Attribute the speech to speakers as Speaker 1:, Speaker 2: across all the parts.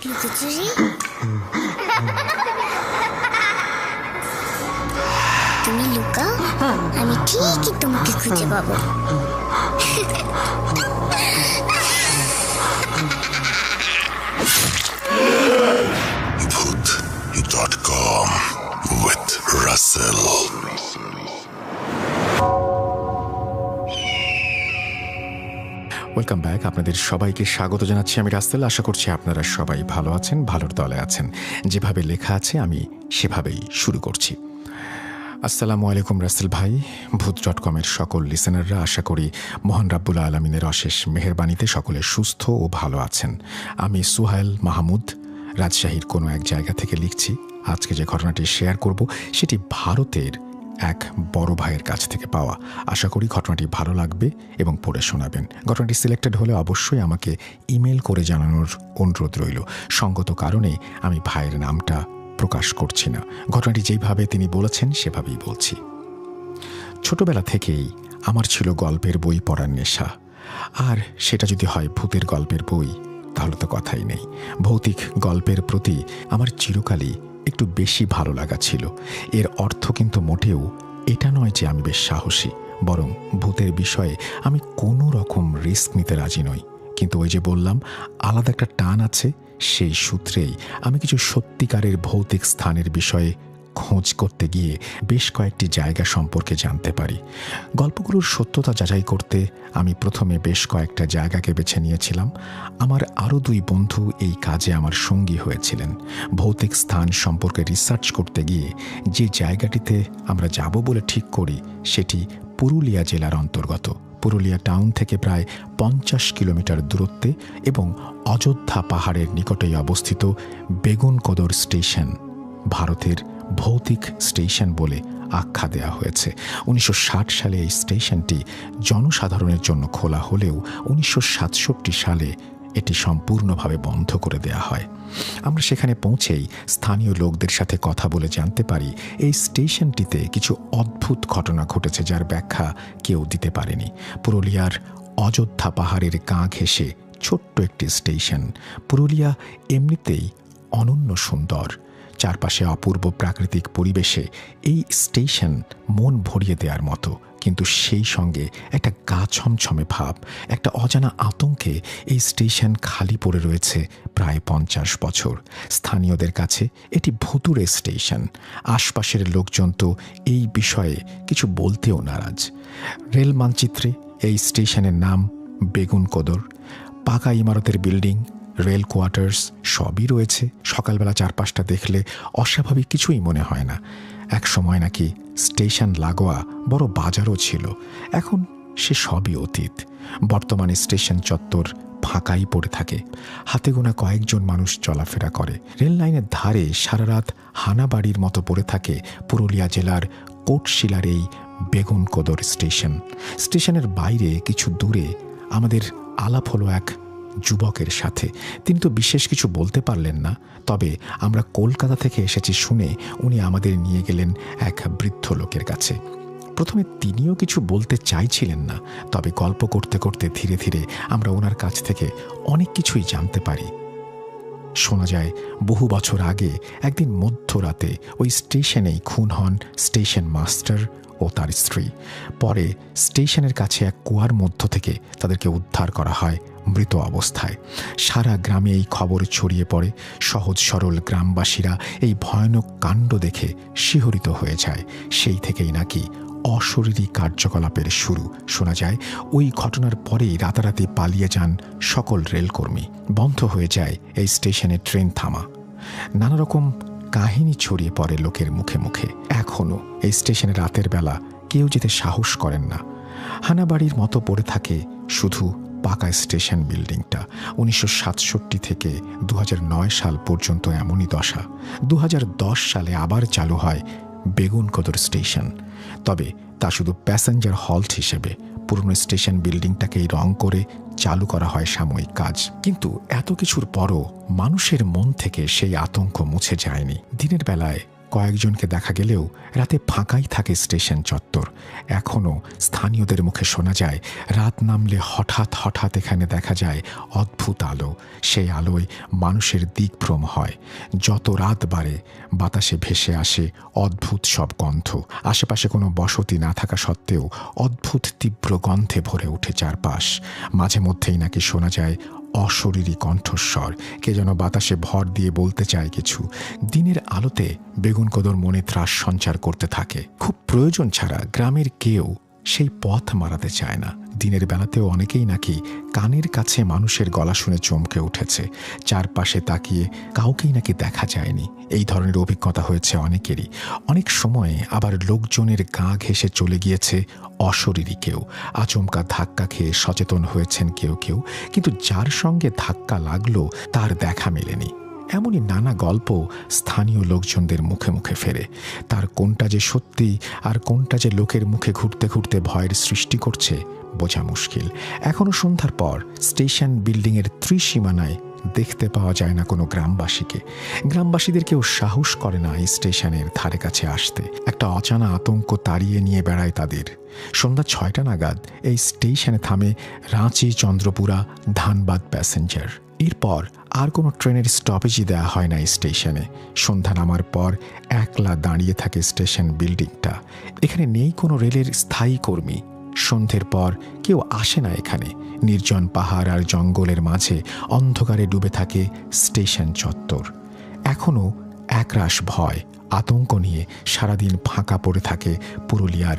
Speaker 1: লুকোচুরি? তুমি লুকাও, আমি ঠিকই তোমাকে খুঁজে পাবো।
Speaker 2: Bhoot.com with Russell.
Speaker 3: Welcome back. আপনাদের সবাইকে স্বাগত জানাচ্ছি। আমি রাসেল। আশা করছি আপনারা সবাই ভালো আছেন, ভালোর দলে আছেন। যেভাবে লেখা আছে আমি সেভাবেই শুরু করছি। আসসালামু আলাইকুম রাসেল ভাই, ভূত.কমের সকল লিসেনাররা, আশা করি মহান রাব্বুল আলামিনের অশেষ মেহেরবানিতে সকলে সুস্থ ও ভালো আছেন। আমি সুহাইল মাহমুদ রাজশাহীর কোনো এক জায়গা থেকে লিখছি। আজকে যে ঘটনাটি শেয়ার করব সেটি ভারতের এক বড় ভাইয়ের কাছ থেকে পাওয়া। আশা করি ঘটনাটি ভালো লাগবে এবং পড়ে শোনাবেন। ঘটনাটি সিলেক্টেড হলে অবশ্যই আমাকে ইমেল করে জানানোর অনুরোধ রইল। সঙ্গত কারণে আমি ভাইয়ের নামটা প্রকাশ করছি না। ঘটনাটি যেইভাবে তিনি বলেছেন সেভাবেই বলছি। ছোটবেলা থেকেই আমার ছিল গল্পের বই পড়ার নেশা। আর সেটা যদি হয় ভূতের গল্পের বই, তাহলে তো কথাই নেই। ভৌতিক গল্পের প্রতি আমার চিরকালই একটু বেশি ভালো লাগা ছিল। এর অর্থ কিন্তু মোটেও এটা নয় যে আমি বেশ সাহসী, বরং ভূতের বিষয়ে আমি কোনো রকম রিস্ক নিতে রাজি নই। কিন্তু ওই যে বললাম, আলাদা একটা টান আছে। সেই সূত্রেই আমি কিছু সত্যিকারের ভৌতিক স্থানের বিষয়ে খোঁজ করতে গিয়ে বেশ কয়েকটি জায়গা সম্পর্কে জানতে পারি। গল্পগুলোর সত্যতা যাচাই করতে আমি প্রথমে বেশ কয়েকটা জায়গাকে বেছে নিয়েছিলাম। আমার আরও দুই বন্ধু এই কাজে আমার সঙ্গী হয়েছিলেন। ভৌতিক স্থান সম্পর্কে রিসার্চ করতে গিয়ে যে জায়গাটিতে আমরা যাব বলে ঠিক করি সেটি পুরুলিয়া জেলার অন্তর্গত। পুরুলিয়া টাউন থেকে প্রায় 50 কিলোমিটার দূরত্বে এবং অযোধ্যা পাহাড়ের নিকটেই অবস্থিত বেগুনকোদর স্টেশন ভারতের ভৌতিক স্টেশন বলে আখ্যা দেওয়া হয়েছে। 1960 সালে এই স্টেশনটি জনসাধারণের জন্য খোলা হলেও 1967 সালে এটি সম্পূর্ণভাবে বন্ধ করে দেওয়া হয়। আমরা সেখানে পৌঁছেই স্থানীয় লোকদের সাথে কথা বলে জানতে পারি এই স্টেশনটিতে কিছু অদ্ভুত ঘটনা ঘটেছে, যার ব্যাখ্যা কেউ দিতে পারেনি। পুরুলিয়ার অযোধ্যা পাহাড়ের গা ঘেঁষে ছোট্ট একটি স্টেশন। পুরুলিয়া এমনিতেই অনন্য সুন্দর, চারপাশে অপূর্ব প্রাকৃতিক পরিবেশে এই স্টেশন মন ভরিয়ে দেওয়ার মতো। কিন্তু সেই সঙ্গে একটা গা ছমছমে ভাব, একটা অজানা আতঙ্কে এই স্টেশন খালি পড়ে রয়েছে প্রায় 50 বছর। স্থানীয়দের কাছে এটি ভুতুড়ে স্টেশন। আশপাশের লোকজন তো এই বিষয়ে কিছু বলতেও নারাজ। রেল মানচিত্রে এই স্টেশনের নাম বেগুনকোদর। পাকা ইমারতের বিল্ডিং, রেল কোয়ার্টার্স সবই রয়েছে। সকালবেলা চারপাশটা দেখলে অস্বাভাবিক কিছুই মনে হয় না। এক সময় নাকি স্টেশন লাগোয়া বড় বাজারও ছিল। এখন সে সবই অতীত। বর্তমানে স্টেশন চত্বর ফাঁকাই পড়ে থাকে। হাতে গোনা কয়েকজন মানুষ চলাফেরা করে। রেল লাইনের ধারে সারা রাত হানাবাড়ির মতো পড়ে থাকে পুরুলিয়া জেলার কোটশিলার এই বেগুনকোদর স্টেশন। স্টেশনের বাইরে কিছু দূরে আমাদের আলাপ হলো এক যুবকের সাথে। তিনি তো বিশেষ কিছু বলতে পারলেন না, তবে আমরা কলকাতা থেকে এসেছি শুনে উনি আমাদের নিয়ে গেলেন এক বৃদ্ধ লোকের কাছে। প্রথমে তিনিও কিছু বলতে চাইছিলেন না, তবে গল্প করতে করতে ধীরে ধীরে আমরা ওনার কাছ থেকে অনেক কিছুই জানতে পারি। শোনা যায় বহু বছর আগে একদিন মধ্যরাতে ওই স্টেশনেই খুন হন স্টেশন মাস্টার ও তার স্ত্রী। পরে স্টেশনের কাছে এক কুয়ার মধ্য থেকে তাদেরকে উদ্ধার করা হয় মৃত অবস্থায়। সারা গ্রামে এই খবর ছড়িয়ে পড়ে। সহজ সরল গ্রামবাসীরা এই ভয়ানক কাণ্ড দেখে শিহরিত হয়ে যায়। সেই থেকেই নাকি অশরীরী কার্যকলাপের শুরু। শোনা যায় ওই ঘটনার পরেই রাতারাতি পালিয়ে যান সকল রেলকর্মী। বন্ধ হয়ে যায় এই স্টেশনে ট্রেন থামা। নানা রকম কাহিনী ছড়িয়ে পড়ে লোকের মুখে মুখে। এখনও এই স্টেশনে রাতের বেলা কেউ যেতে সাহস করেন না। হানাবাড়ির মতো পড়ে থাকে শুধু পাকা স্টেশন বিল্ডিংটা। 1967 থেকে 2009 সাল পর্যন্ত এমনই দশা। 2010 সালে আবার চালু হয় বেগুনকোদর স্টেশন, তবে তা শুধু প্যাসেঞ্জার হল্ট হিসেবে। পুরনো স্টেশন বিল্ডিংটাকেই রং করে চালু করা হয় সাময়িক কাজ। কিন্তু এত কিছুর পরও মানুষের মন থেকে সেই আতঙ্ক মুছে যায়নি। দিনের বেলায় কয়েকজনকে দেখা গেলেও রাতে ফাঁকাই থাকে স্টেশন চত্বর। এখনও স্থানীয়দের মুখে শোনা যায়, রাত নামলে হঠাৎ হঠাৎ এখানে দেখা যায় অদ্ভুত আলো। সেই আলোয় মানুষের দিকভ্রম হয়। যত রাত বাড়ে বাতাসে ভেসে আসে অদ্ভুত সব গন্ধ। আশেপাশে কোনো বসতি না থাকা সত্ত্বেও অদ্ভুত তীব্র গন্ধে ভরে ওঠে চারপাশ। মাঝে মধ্যেই নাকি শোনা যায় অশরীরী কণ্ঠস্বর, কে যেন বাতাসে ভর দিয়ে বলতে চায় কিছু। দিনের আলোতে বেগুনকোদর মনে ত্রাস সঞ্চার করতে থাকে। খুব প্রয়োজন ছাড়া গ্রামের কেউ সেই পথ মারাতে চায় না। দিনের বেলাতেও অনেকেই নাকি কানের কাছে মানুষের গলা শুনে চমকে উঠেছে। চারপাশে তাকিয়ে কাউকেই নাকি দেখা যায়নি। এই ধরনের অভিজ্ঞতা হয়েছে অনেকেরই। অনেক সময়ে আবার লোকজনের গা ঘেঁষে চলে গিয়েছে অশরীরী কেউ। আচমকা ধাক্কা খেয়ে সচেতন হয়েছেন কেউ কেউ, কিন্তু যার সঙ্গে ধাক্কা লাগলো তার দেখা মেলেনি। এমনই নানা গল্প স্থানীয় লোকজনদের মুখে মুখে ফেরে। তার কোনটা যে সত্যি আর কোনটা যে লোকের মুখে ঘুরতে ঘুরতে ভয়ের সৃষ্টি করছে বোঝা মুশকিল। এখনও সন্ধ্যার পর স্টেশন বিল্ডিংয়ের ত্রিসীমানায় দেখতে পাওয়া যায় না কোনো গ্রামবাসীকে। গ্রামবাসীদের কেউ সাহস করে না এই স্টেশনের ধারে কাছে আসতে। একটা অজানা আতঙ্ক তাড়িয়ে নিয়ে বেড়ায় তাদের। সন্ধ্যা 6টা নাগাদ এই স্টেশনে থামে রাঁচি, চন্দ্রপুরা, ধানবাদ প্যাসেঞ্জার। এরপর আর কোনো ট্রেনের স্টপেজই দেওয়া হয় না এই স্টেশনে। সন্ধ্যা নামার পর একলা দাঁড়িয়ে থাকে স্টেশন বিল্ডিংটা। এখানে নেই কোনো রেলের স্থায়ী কর্মী। সন্ধ্যের পর কেউ আসে না এখানে। নির্জন পাহাড় আর জঙ্গলের মাঝে অন্ধকারে ডুবে থাকে স্টেশন চত্বর। এখনও একরাশ ভয়, আতঙ্ক নিয়ে সারাদিন ফাঁকা পড়ে থাকে পুরুলিয়ার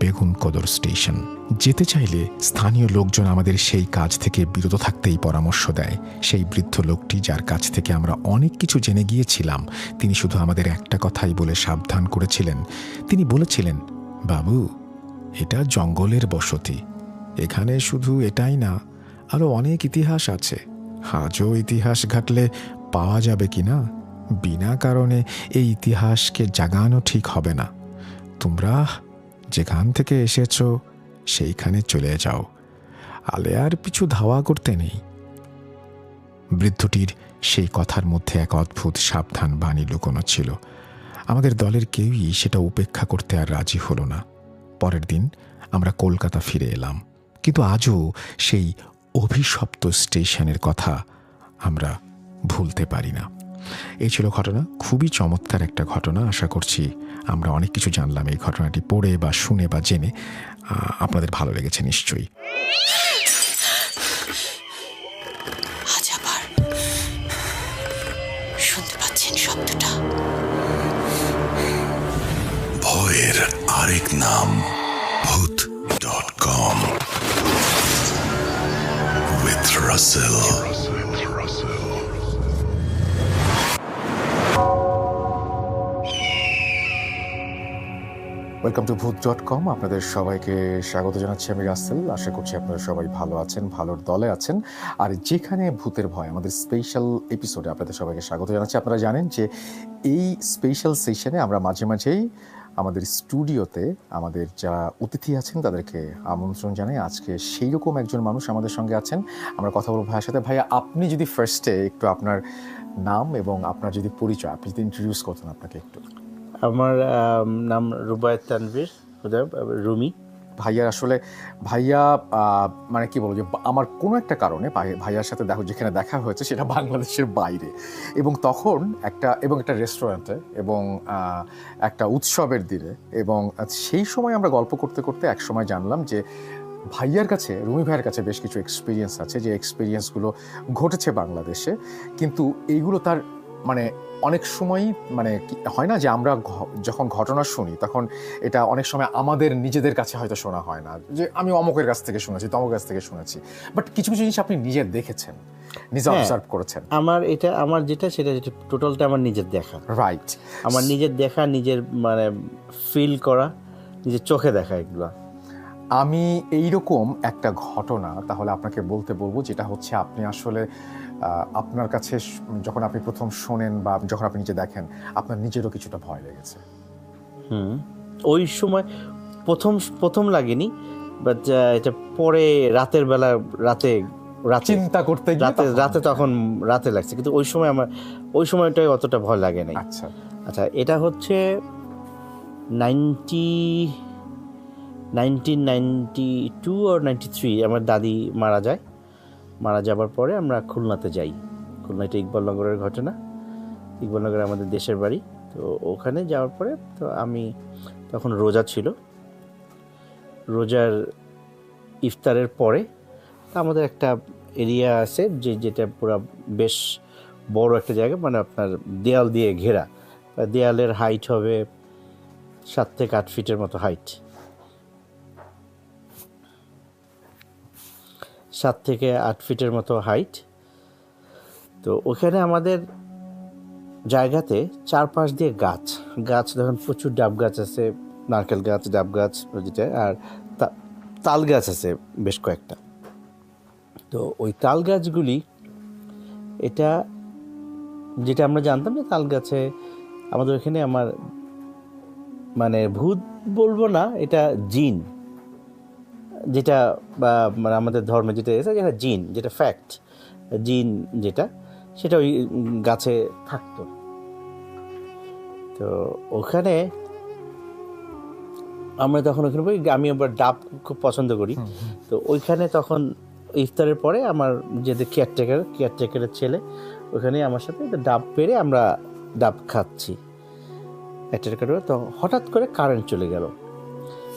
Speaker 3: বেগুনকোদর স্টেশন। যেতে চাইলে স্থানীয় লোকজন আমাদের সেই কাজ থেকে বিরত থাকতেই পরামর্শ দেয়। সেই বৃদ্ধ লোকটি, যার কাছ থেকে আমরা অনেক কিছু জেনে গিয়েছিলাম, তিনি শুধু আমাদের একটা কথাই বলে সাবধান করেছিলেন। তিনি বলেছিলেন, বাবু, এটা জঙ্গলের বসতি। এখানে শুধু এটাই না, আরও অনেক ইতিহাস আছে। আজও ইতিহাস ঘাটলে পাওয়া যাবে কি না। বিনা কারণে এই ইতিহাসকে জাগানো ঠিক হবে না। তোমরা যেখান থেকে এসেছো সেইখানে চলে যাও, আলে আর পিছু ধাওয়া করতে নেই। বৃদ্ধটির সেই কথার মধ্যে এক অদ্ভুত সাবধান বাণী লুকোনো ছিল। আমাদের দলের কেউই সেটা উপেক্ষা করতে আর রাজি হলো না। পরের দিন আমরা কলকাতা ফিরে এলাম, কিন্তু আজও সেই অভিশপ্ত স্টেশনের কথা আমরা ভুলতে পারি না। এই ছিল ঘটনা, খুবই চমৎকার একটা ঘটনা। আশা করছি আমরা অনেক কিছু জানলাম এই ঘটনাটি পড়ে বা শুনে বা জেনে। আপনাদের ভালো লেগেছে নিশ্চয়ই।
Speaker 4: আজ আবার শুনতে পাচ্ছেন শব্দটা?
Speaker 2: ভয়ের আরেক নাম ভূত.com with Russell.
Speaker 3: ওয়েলকাম টু ভূত.com। আপনাদের সবাইকে স্বাগত জানাচ্ছি আমি রাসেল। আশা করছি আপনারা সবাই ভালো আছেন, ভালোর দলে আছেন। আর যেখানে ভূতের ভয়, আমাদের স্পেশাল এপিসোডে আপনাদের সবাইকে স্বাগত জানাচ্ছি। আপনারা জানেন যে এই স্পেশাল সেশনে আমরা মাঝে মাঝেই আমাদের স্টুডিওতে আমাদের যারা অতিথি আছেন তাদেরকে আমন্ত্রণ জানাই। আজকে সেই রকম একজন মানুষ আমাদের সঙ্গে আছেন। আমরা কথা বলবো ভাইয়ের সাথে। ভাইয়া, আপনি যদি ফার্স্টে একটু আপনার নাম এবং আপনার যদি পরিচয়, আপনি যদি ইন্ট্রোডিউস করতেন আপনাকে একটু।
Speaker 5: আমার নাম রুবায়েত তানভীর, রুমি।
Speaker 3: ভাইয়ার আসলে ভাইয়া মানে কি বলবো, যে আমার কোনো একটা কারণে ভাইয়ার সাথে যেখানে দেখা হয়েছে সেটা বাংলাদেশের বাইরে, এবং তখন একটা রেস্টুরেন্টে এবং একটা উৎসবের দিনে, এবং সেই সময় আমরা গল্প করতে করতে এক সময় জানলাম যে ভাইয়ার কাছে, রুমি ভাইয়ের কাছে বেশ কিছু এক্সপিরিয়েন্স আছে, যে এক্সপিরিয়েন্সগুলো ঘটেছে বাংলাদেশে। কিন্তু এইগুলো তার মানে অনেক সময়ই মানে হয় না যে আমরা যখন ঘটনা শুনি তখন এটা অনেক সময় আমাদের নিজেদের কাছে হয়তো শোনা হয় না, যে আমি অমুকের কাছ থেকে শুনেছি, তমুকের কাছ থেকে শুনেছি। বাট কিছু কিছু জিনিস আপনি নিজে দেখেছেন, নিজে অবজার্ভ করেছেন।
Speaker 5: আমার যেটা টোটালটা আমার নিজের দেখা।
Speaker 3: রাইট,
Speaker 5: আমার নিজের দেখা, নিজের মানে ফিল করা, নিজের চোখে দেখা এগুলো।
Speaker 3: আমি এইরকম একটা ঘটনা তাহলে আপনাকে বলবো, যেটা হচ্ছে আপনি আসলে আপনার কাছে যখন আপনি প্রথম শোনেন বা যখন আপনি নিজে দেখেন, আপনার নিজেরও কিছুটা ভয় লেগেছে।
Speaker 5: ওই সময় প্রথম লাগেনি, বাট এটা পরে রাতের বেলা রাতে
Speaker 3: চিন্তা করতে গিয়ে
Speaker 5: রাতে তখন রাতে লাগছে, কিন্তু ওই সময়টাই অতটা ভয় লাগে নাই।
Speaker 3: আচ্ছা,
Speaker 5: আচ্ছা, এটা হচ্ছে 1992 or 93 আমার দাদি মারা যায়। মারা যাবার পরে আমরা খুলনাতে যাই। খুলনা, এটা ইকবালনগরের ঘটনা। ইকবালনগরে আমাদের দেশের বাড়ি। তো ওখানে যাওয়ার পরে তো আমি তখন রোজা ছিল। রোজার ইফতারের পরে আমাদের একটা এরিয়া আছে যেটা পুরো বেশ বড় একটা জায়গা, মানে আপনার দেয়াল দিয়ে ঘেরা। দেয়ালের হাইট হবে 7 থেকে 8 ফিটের মতো হাইট, 7 থেকে 8 ফিটের মতো হাইট। তো ওখানে আমাদের জায়গাতে চারপাশ দিয়ে গাছ গাছ দেখুন, প্রচুর ডাব গাছ আছে, নারকেল গাছ, ডাব গাছ যেটা, আর তাল গাছ আছে বেশ কয়েকটা। তো ওই তাল গাছগুলি, এটা যেটা আমরা জানতাম যে তাল গাছে আমাদের ওখানে, আমার মানে ভূত বলবো না, এটা জিন, যেটা বা মানে আমাদের ধর্মে যেটা এসে যেটা জিন, যেটা ফ্যাক্ট, জিন যেটা, সেটা ওই গাছে থাকতো। তো ওখানে আমরা তখন ওখানে বই, আমি আবার ডাব খুব পছন্দ করি। তো ওইখানে তখন ইফতারের পরে আমার যে কেয়ারটেকারের ছেলে ওখানে আমার সাথে ডাব পেরে আমরা ডাব খাচ্ছি একটা। তো হঠাৎ করে কারেন্ট চলে গেল।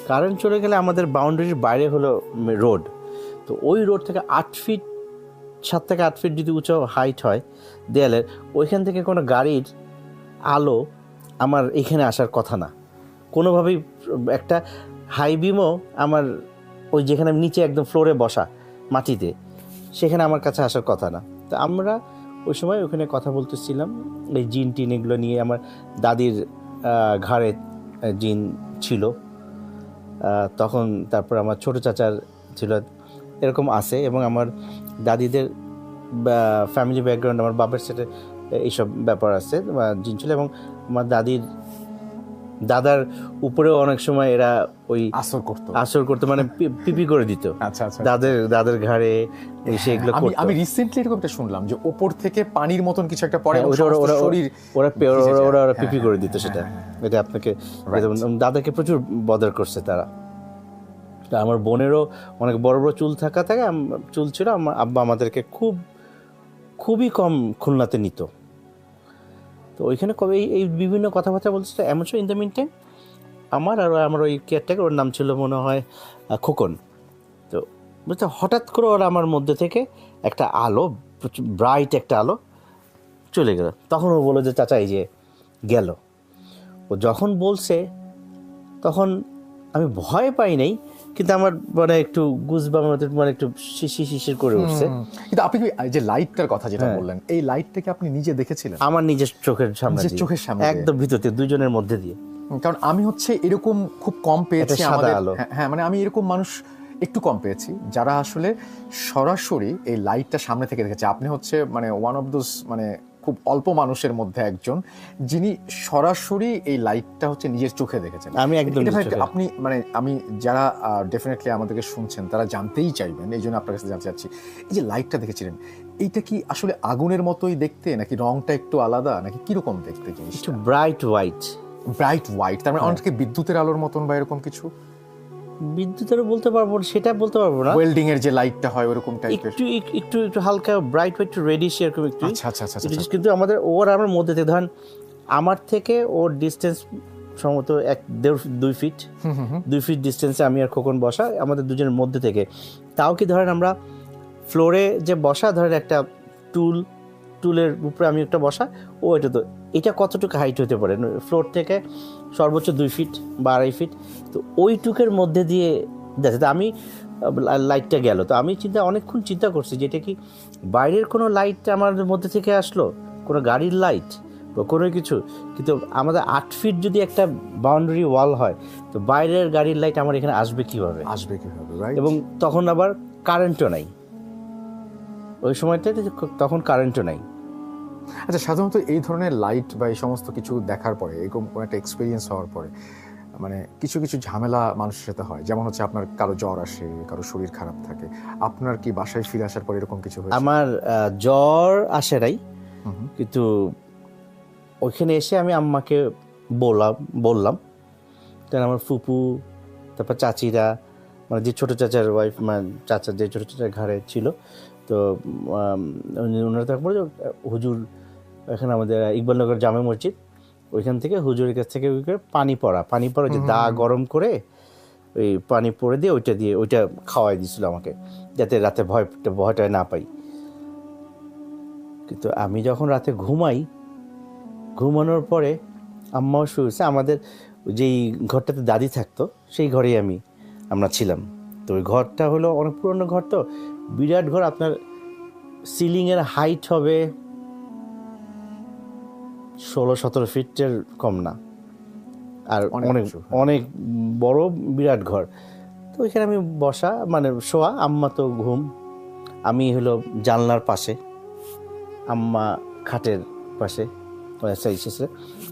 Speaker 5: কারেন্ট চলে গেলে আমাদের বাউন্ডারির বাইরে হলো রোড। তো ওই রোড থেকে 7 থেকে 8 ফিট যদি উঁচু হাইট হয় দেয়ালের, ওইখান থেকে কোনো গাড়ির আলো আমার এখানে আসার কথা না কোনোভাবেই। একটা হাই বিমও আমার ওই যেখানে নিচে একদম ফ্লোরে বসা মাটিতে, সেখানে আমার কাছে আসার কথা না। তো আমরা ওই সময় ওখানে কথা বলতেছিলাম এই জিন টিন এগুলো নিয়ে। আমার দাদির ঘাড়ে জিন ছিল তখন, তারপর আমার ছোটো চাচার ছিল, এরকম আছে। এবং আমার দাদিদের ফ্যামিলি ব্যাকগ্রাউন্ড, আমার বাবার সাথে এইসব ব্যাপার আছে, জিন ছিল। এবং আমার দাদার উপরেও অনেক সময় এরা ওই আসর করতো, মানে পিপি করে দিত।
Speaker 3: আচ্ছা আচ্ছা,
Speaker 5: দাদের ঘাড়ে সেগুলো করতো।
Speaker 3: আমি রিসেন্টলি এরকমটা শুনলাম যে ওপর থেকে পানির মতন কিছু একটা পড়ে,
Speaker 5: ওরা পিপি করে দিত সেটা। এটা আপনাকে দাদাকে প্রচুর বদার করছে তারা। তা আমার বোনেরও অনেক বড় বড় চুল ছিল। আমার আব্বা আমাদেরকে খুবই কম খুলনাতে নিত। তো ওইখানে কবে এই বিভিন্ন কথাবার্তা বলছে। এমন ইন দ্য মিন টাইম আমার ওই কেয়ারটেকার, ওর নাম ছিল মনে হয় খোকন। তো বুঝতে হঠাৎ করে ওরা আমার মধ্যে থেকে একটা আলো, ব্রাইট একটা আলো চলে গেল। তখন ও বললো যে চাচা এই যে গেল। ও যখন বলছে তখন আমি ভয় পাই নাই, কিন্তু আমার মানে একটু মানে একটু শিশির করে উঠছে।
Speaker 3: কিন্তু আপনি যে লাইটটার কথা যেটা বললেন, এই লাইটটাকে আপনি নিজে দেখেছিলেন?
Speaker 5: আমার নিজের চোখের সামনে, একদম ভিতরে দুজনের মধ্যে দিয়ে।
Speaker 3: কারণ আমি এরকম খুব কম পেয়েছি হ্যাঁ, মানে আমি এরকম মানুষ একটু কম পেয়েছি যারা আসলে সরাসরি এই লাইটটা সামনে থেকে দেখেছে। আপনি মানে ওয়ান অফ দোজ, মানে খুব অল্প মানুষের মধ্যে একজন যিনি সরাসরি এই লাইটটা নিজের চোখে দেখেছেন।
Speaker 5: আমি একদম
Speaker 3: আপনি মানে আমি যারা ডেফিনেটলি আমাদেরকে শুনছেন তারা জানতেই চাইবেন, এই জন্য আপনার কাছে জানতে চাচ্ছি, এই যে লাইটটা দেখেছিলেন, এইটা কি আসলে আগুনের মতোই দেখতে, নাকি রংটা একটু আলাদা, নাকি কিরকম দেখতে জিনিসটা?
Speaker 5: একটু ব্রাইট হোয়াইট, তার মানে অনেকে
Speaker 3: বিদ্যুতের আলোর মতন বা এরকম কিছু?
Speaker 5: বিদ্যুতেরও বলতে পারবো, সেটা বলতে পারবো না।
Speaker 3: ওয়েল্ডিং এর যে লাইটটা হয় ওরকম টাইপের,
Speaker 5: একটু হালকা ব্রাইট হোয়াইট, রেডিশ এরকম একটু।
Speaker 3: আচ্ছা।
Speaker 5: কিন্তু আমাদের আমার মধ্যে থেকে ধরেন আমার থেকে ওর ডিস্টেন্স সম্ভবত 1-2 ফিট, 2 ফিট ডিস্টেন্সে আমি আর খোকন বসা, আমাদের দুজনের মধ্যে থেকে। তাও কি ধরেন আমরা ফ্লোরে যে বসা, ধরেন একটা টুলের উপরে আমি একটা বসা, ও এটা কতটুকু হাইট হতে পারে ফ্লোর থেকে? সর্বোচ্চ 2 ফিট বা 2.5 ফিট। তো ওইটুকের মধ্যে দিয়ে দেখে তো আমি লাইটটা গেল। তো আমি অনেকক্ষণ চিন্তা করছি যে এটা কি বাইরের কোনো লাইট আমার মধ্যে থেকে আসলো, কোনো গাড়ির লাইট বা কোনো কিছু। কিন্তু আমাদের 8 ফিট যদি একটা বাউন্ডারি ওয়াল হয়, তো বাইরের গাড়ির লাইট আমার এখানে আসবে কীভাবে? এবং তখন আবার কারেন্টও নাই ওই সময়টাতে, তখন কারেন্টও নাই।
Speaker 3: আচ্ছা, সাধারণত এই ধরনের লাইট বা এই সমস্ত কিছু দেখার পরে, এরকম কোনো একটা এক্সপিরিয়েন্স হওয়ার পরে, মানে কিছু ঝামেলা মানুষের সাথে হয়। যেমন আপনার কারো জ্বর আসে, কারো শরীর খারাপ থাকে। আপনার কি বাসায় ফিরে আসার পর এরকম কিছু হয়েছে?
Speaker 5: আমার জ্বর আসে নাই, কিন্তু ওইখানে এসে আমি আম্মাকে বললাম তখন আমার ফুপু, তারপর চাচিরা, মানে যে ছোটো চাচার ওয়াইফ, মানে চাচার যে ছোটো চাচার ঘরে ছিল, তো ওনারা তখন বলে হুজুর এখানে আমাদের ইকবালনগর জামে মসজিদ, ওইখান থেকে হুজুরের কাছ থেকে পানি পড়া যে দা গরম করে ওই পানি পড়ে দিয়ে ওইটা খাওয়াই দিয়েছিল আমাকে, যাতে রাতে ভয়টা না পাই। কিন্তু আমি যখন রাতে ঘুমানোর পরে আম্মাও শুয়েছে, আমাদের যেই ঘরটাতে দাদি থাকতো সেই ঘরেই আমরা ছিলাম। তো ওই ঘরটা হলো অনেক পুরনো ঘর, তো বিরাট ঘর, আপনার সিলিংয়ের হাইট হবে 16-17 ফিটের কম না, আর অনেক বড় বিরাট ঘর। তো ওইখানে আমি বসা, মানে শোয়া, আম্মা তো ঘুম, আমি হলো জানলার পাশে, আম্মা খাটের পাশে,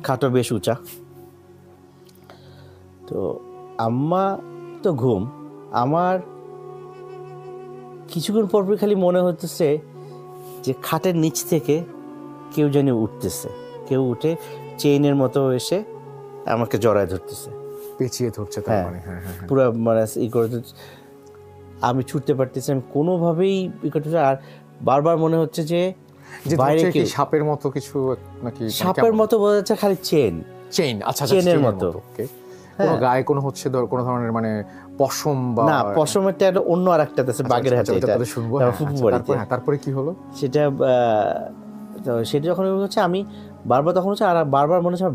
Speaker 5: খাটও বেশ উঁচা। তো আম্মা তো ঘুম, আমার কিছুক্ষণ পরপর খালি মনে হতেছে যে খাটের নিচ থেকে কেউ যেন উঠতেছে, কেউ উঠে চেইনের মতো এসে আমাকে জড়ায় ধরতেছে,
Speaker 3: পেঁচিয়ে ধরছে।
Speaker 5: হ্যাঁ, পুরো মানে ই করে, আমি ছুটতে পারতেছি, আমি কোনোভাবেই ই করতেছি। আর বারবার মনে হচ্ছে যে বাইরে কি
Speaker 3: সাপের মতো কিছু, নাকি
Speaker 5: সাপের মতো বোঝা যাচ্ছে, খালি চেইন,
Speaker 3: আচ্ছা,
Speaker 5: চেইনের মতো।
Speaker 3: কোনো গায়ে কোনো হচ্ছে কোনো ধরনের মানে পশম বা
Speaker 5: না, পশমেরটা একটা অন্য আরেকটা আছে বাগের হাতে, এটা
Speaker 3: শুনবো। তারপরে কি হলো
Speaker 5: সেটা যখন হচ্ছে, আমি বারবার তখন হচ্ছে, আর বারবার মনে হচ্ছে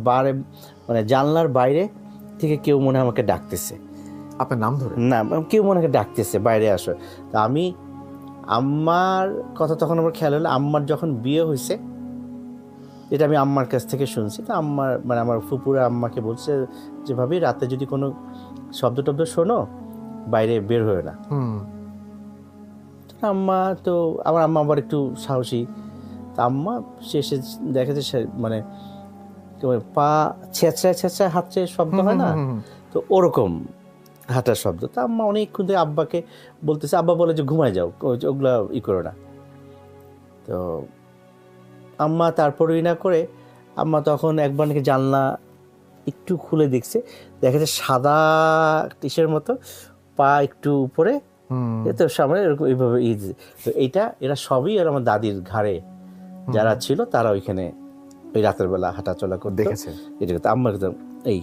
Speaker 5: মানে জানলার বাইরে থেকে কেউ মনে হয় আমাকে ডাকতেছে,
Speaker 3: আপনার নাম ধরে,
Speaker 5: না কেউ মনে হয় ডাকতেছে বাইরে আসো। তা আমি, আম্মার কথা তখন আমার খেয়াল হলো, আম্মার যখন বিয়ে হয়েছে, এটা আমি আম্মার কাছ থেকে শুনছি। তো আম্মার মানে আমার ফুপুরা আম্মাকে বলছে যে ভাবি রাতে যদি কোনো শব্দ টব্দ শোনো বাইরে বের হয়ে না। আম্মা তো আমার আম্মা আবার একটু সাহসী, তা আম্মা শেষে দেখে যে মানে পা ছেঁচড়ায় হাতছে শব্দ হয় না, তো ওরকম হাঁটার শব্দ। তা আম্মা অনেকক্ষণ ধরে আব্বাকে বলতেছে, আব্বা বলে যে ঘুমায় যাও, ওগুলা ই করো না। তো আম্মা তারপরেই না করে, আম্মা তখন একবার নাকি জানলা একটু খুলে দেখছে, দেখা যায় সাদা টিসের মতো পা একটু উপরে, তো সামনে এরকম এইভাবে। তো এরা সবই আর আমার দাদির ঘাড়ে যারা ছিল তারা ওইখানে ওই রাতের বেলা হাঁটাচলা করে দেখেছে। এটা আম্মার এই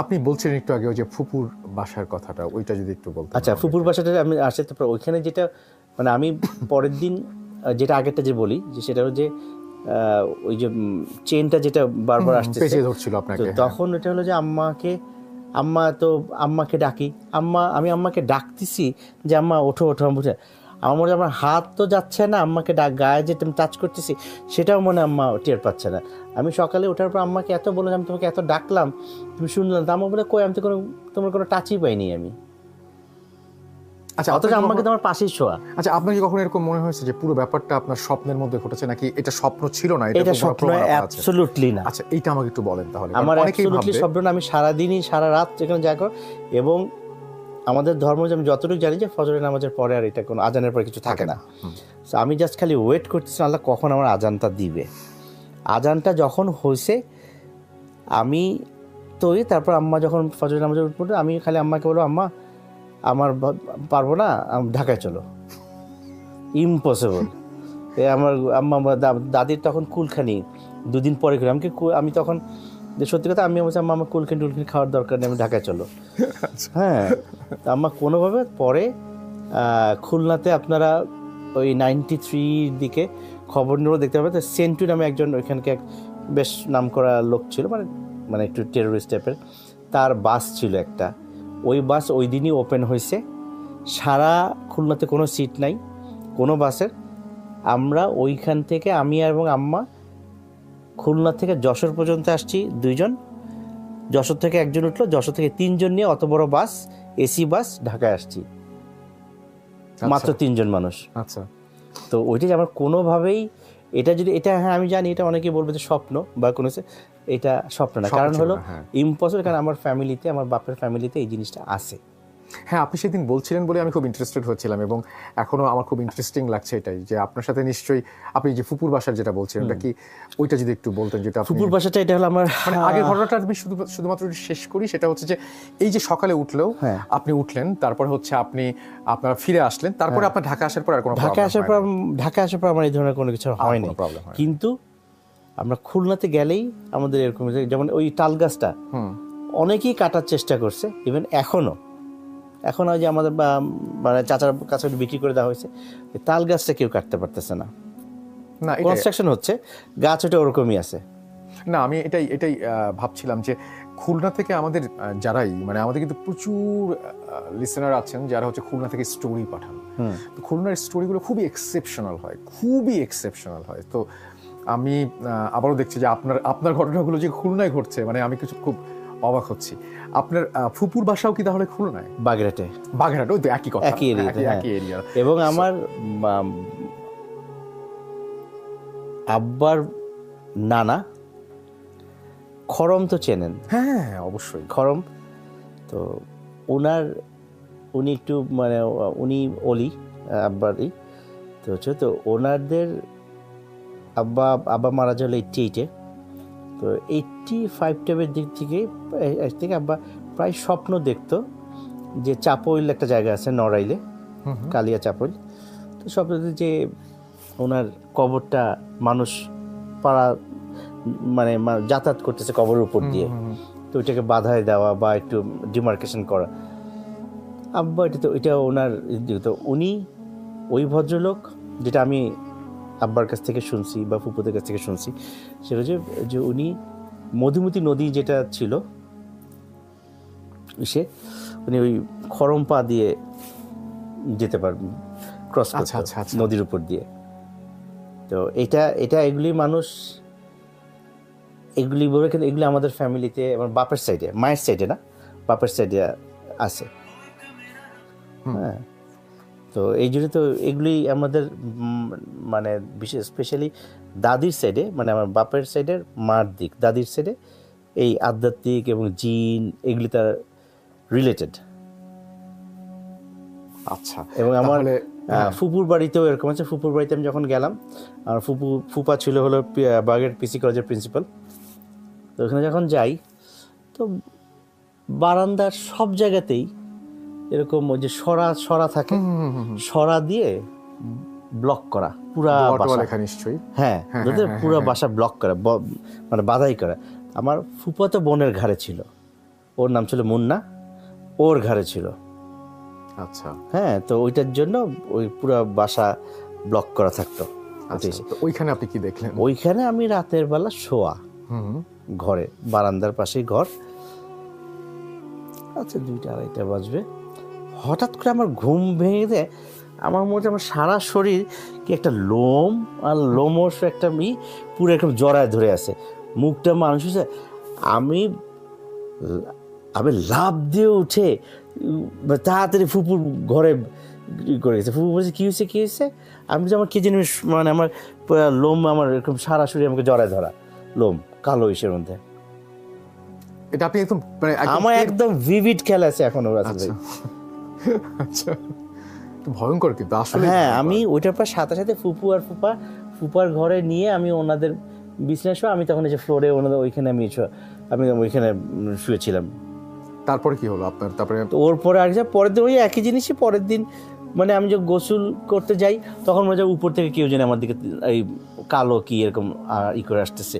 Speaker 3: আপনি বলছিলেন একটু আগে ওই যে ফুপুর বাসার কথাটা, ওইটা যদি একটু বলতেন।
Speaker 5: আচ্ছা, ফুপুর বাসাটা আমি আসে, তারপর ওইখানে যেটা মানে আমি পরের দিন যেটা আগেরটা যে বলি, যে সেটা হলো যে ওই যে চেনটা যেটা বারবার আসছে
Speaker 3: ধরছিল আপনাকে,
Speaker 5: তখন এটা হলো যে আম্মাকে ডাকি, আমি আম্মাকে ডাকতেছি যে আম্মা ওঠো, আমার মনে হয় আমার হাত তো যাচ্ছে না, আম্মাকে গায়ে যে টাচ করতেছি সেটাও মনে আম্মা টের পাচ্ছে না। আমি সকালে ওঠার পর আম্মাকে এত বললাম, আমি তোমাকে এত ডাকলাম, তুমি শুনলাম, তা আম্মা বলে কই, আমি তো তোমার কোনো টাচই পাইনি আমি।
Speaker 3: আচ্ছা,
Speaker 5: অথচ আম্মাকে তোমার পাশেই শোয়া।
Speaker 3: আচ্ছা, আপনার কি কখনো এরকম মনে হয়েছে যে পুরো ব্যাপারটা আপনার স্বপ্নের মধ্যে ঘটেছে, নাকি এটা স্বপ্ন ছিল না?
Speaker 5: এটা স্বপ্ন অ্যাবসলিউটলি না।
Speaker 3: আচ্ছা, এইটা আমাকে একটু বলেন তাহলে।
Speaker 5: আমার অ্যাবসলিউটলি স্বপ্ন না, আমি সারাদিনই সারা রাত যেখানে যা কর, এবং আমাদের ধর্ম যে আমি যতটুকু জানি যে ফজরের নামাজের পরে আর এটা কোনো আজানের পরে কিছু থাকে না। তো আমি জাস্ট খালি ওয়েট করতেছি আল্লাহ কখন আমার আজানটা দিবে। আজানটা যখন হয়েছে আমি তো তারপর আম্মা যখন ফজরের নামাজে উঠে, আমি খালি আম্মাকে বলবো, আম্মা আমার পারবো না, ঢাকায় চলো। ইম্পসিবল। আমার আম্মা দাদির তখন কুলখানি 2 দিন পরে করে আমি তখন সত্যি কথা, আমি বলছি আম্মা আমার কুলখানি খাওয়ার দরকার নেই, আমি ঢাকায় চলো। হ্যাঁ, আম্মা কোনোভাবে পরে খুলনাতে আপনারা ওই 93 দিকে খবর নিয়েও দেখতে পাবেন, সেন্টু নামে একজন ওইখানকে বেশ নাম করা লোক ছিল, মানে একটু টেরোরিস্ট টাইপের, তার বাস ছিল একটা, ওই বাস ওই দিনই ওপেন হয়েছে, সারা খুলনাতে কোনো সিট নাই কোনো বাসের। আমরা ওইখান থেকে আমি এবং আম্মা খুলনা থেকে যশোর পর্যন্ত আসছি 2 জন, যশোর থেকে 1 জন উঠলো, যশোর থেকে 3 জন নিয়ে অত বড় বাস, এসি বাস, ঢাকায় আসছি মাত্র 3 জন মানুষ।
Speaker 3: আচ্ছা,
Speaker 5: তো ওইটাই আমার কোনোভাবেই এটা হ্যাঁ আমি জানি এটা অনেকেই বলবে যে স্বপ্ন বা কোনো, এটা স্বপ্ন না, কারণ হলো ইম্পসিবল, কারণ আমার ফ্যামিলিতে, আমার বাপের ফ্যামিলিতে এই জিনিসটা আছে।
Speaker 3: হ্যাঁ, আপনি সেদিন বলছিলেন বলে আমি খুব ইন্টারেস্টেড হচ্ছিলাম, এবং এখনো আমার খুব ইন্টারেস্টিং লাগছে এটাই যে আপনার সাথে নিশ্চয়ই আপনি যে ফুপুর বাসার যেটা বলছেন ওটা কি, ওইটা যদি একটু বলতেন যেটা
Speaker 5: ফুপুর বাসাটা এটা হলো আমার
Speaker 3: মানে আগের ঘটনাটা আমি শুধুমাত্র একটু শেষ করি। সেটা হচ্ছে যে এই যে সকালে উঠলেও আপনি উঠলেন, তারপর হচ্ছে আপনারা ফিরে আসলেন, তারপরে আপনার ঢাকা আসার পর আর কোনো
Speaker 5: ঢাকা আসার পর আমার এই ধরনের কোনো কিছু হয়নি, কিন্তু আমরা খুলনাতে গেলেই আমাদের এরকম, যেমন ওই তাল গাছটা অনেকেই কাটার চেষ্টা করছে, ইভেন এখন ওই যে আমাদের মানে চাচার কাছে বিক্রি করে দেওয়া হয়েছে, তাল গাছটা কেউ কাটতে পারতেছে না, কনস্ট্রাকশন হচ্ছে, গাছ ওটা ওরকমই আছে।
Speaker 3: না, আমি এটাই ভাবছিলাম যে খুলনা থেকে আমাদের যারাই মানে আমাদের কিন্তু প্রচুর লিসেনার আছেন যারা হচ্ছে খুলনা থেকে স্টোরি পাঠান। তো খুলনার স্টোরিগুলো খুবই এক্সেপশনাল হয়। তো আমি আবারও দেখছি যে আপনার ঘটনাগুলো যে খুলনায় ঘটছে, মানে আমি কিছু খুব অবাক হচ্ছি। আপনার ফুপুর বাসাও কি তাহলে খুলনায়?
Speaker 5: বাগেরহাট,
Speaker 3: ওই তো একই কথা,
Speaker 5: একই এরিয়া। এবং আমার আব্বার নানা খরম তো চেনেন?
Speaker 3: হ্যাঁ, অবশ্যই
Speaker 5: খরম। তো উনি একটু মানে উনি অলি আব্বারই তো হচ্ছে, তো ওনাদের আব্বা মারা গেল 88-এ। তো 85 দিক থেকে আব্বা প্রায় স্বপ্ন দেখতো যে চাপইল একটা জায়গা আছে নড়াইলে, কালিয়া চাপইল। তো স্বপ্ন যে ওনার কবরটা মানুষ পাড়া মানে যাতায়াত করতেছে কবরের উপর দিয়ে, তো ওইটাকে বাধায় দেওয়া বা একটু ডিমার্কেশন করা। আব্বা এটা ওনার, তো উনি ওই ভদ্রলোক, যেটা আমি আব্বার কাছ থেকে শুনছি বা ফুপুদের কাছ থেকে শুনছি, সেটা যে উনি মধুমতি নদী যেটা ছিল উনি ওই খরম পা দিয়ে যেতে পারবেন, ক্রস করতে নদীর উপর দিয়ে। তো এগুলি মানুষ এগুলি বলে, কিন্তু এগুলি আমাদের ফ্যামিলিতে আমার বাপের সাইডে, মায়ের সাইডে না, বাপের সাইডে আছে। হ্যাঁ, তো এই জন্য তো এগুলি আমাদের মানে বিশেষ স্পেশালি দাদির সাইডে, মানে আমার বাপের সাইডের মার দিক, দাদির সাইডে এই আধ্যাত্মিক এবং জিন এগুলি তার রিলেটেড।
Speaker 3: আচ্ছা,
Speaker 5: এবং আমার ফুপুর বাড়িতেও এরকম আছে। ফুপুর বাড়িতে আমি যখন গেলাম, আর ফুপা ছিল হলো বাগের পিসি কলেজের প্রিন্সিপাল। তো ওখানে যখন যাই, তো বারান্দার সব জায়গাতেই এরকম ওই যে সরা থাকে, সরা দিয়ে ব্লক করা পুরা বাসা, নিশ্চয়ই। হ্যাঁ, পুরা বাসা ব্লক করা, মানে বাধাই করা। আমার ফুফাতো বোনের ঘাড়ে ছিল, ওর নাম ছিল মুন্না, ওর ঘাড়ে ছিল।
Speaker 3: আচ্ছা,
Speaker 5: হ্যাঁ, তো ওইটার জন্য ওই পুরা বাসা ব্লক করা থাকতো।
Speaker 3: ওইখানে আপনি কি দেখলেন?
Speaker 5: ওইখানে আমি রাতের বেলা শোয়া ঘরে, বারান্দার পাশেই ঘর। আচ্ছা, 2টা-2:30 বাজবে, হঠাৎ করে আমার ঘুম ভেঙে দেয়। আমার মনে হচ্ছে আমার সারা শরীর কি একটা লোম আর লোমস একটা পুরো একদম জড়ায় ধরে আছে, মুখটা মানুষ হচ্ছে। আমি লাফ দিয়ে উঠে তাড়াতাড়ি ফুপুর ঘরে করে গেছে। ফুপু বলছে কি হয়েছে? আমি বলছি আমার কি জিনিস, মানে আমার লোম, আমার এরকম সারা শরীর আমাকে জড়ায় ধরা, লোম কালো ইসের মধ্যে।
Speaker 3: এটা আপনি একদম মানে
Speaker 5: আমার একদম ভিভিড খেলা আছে এখনো।
Speaker 3: আচ্ছা, ভয়ঙ্কর কিন্তু আসলে।
Speaker 5: হ্যাঁ, আমি ওইটার পর সাথে সাথে ফুপার ঘরে নিয়ে আমি ওনাদের বিছানায় শোয়া, আমি তখন এই যে ফ্লোরে ওনাদের ওইখানে আমি ওইখানে শুয়েছিলাম।
Speaker 3: তারপরে কি হলো আপনার? তারপরে
Speaker 5: ওর পরে আর পরের দিন ওই একই জিনিসই, পরের দিন মানে আমি যে গোসল করতে যাই, তখন মনে হয় উপর থেকে কেউ যেন আমার দিকে এই কালো কি এরকম করে আসতেছে,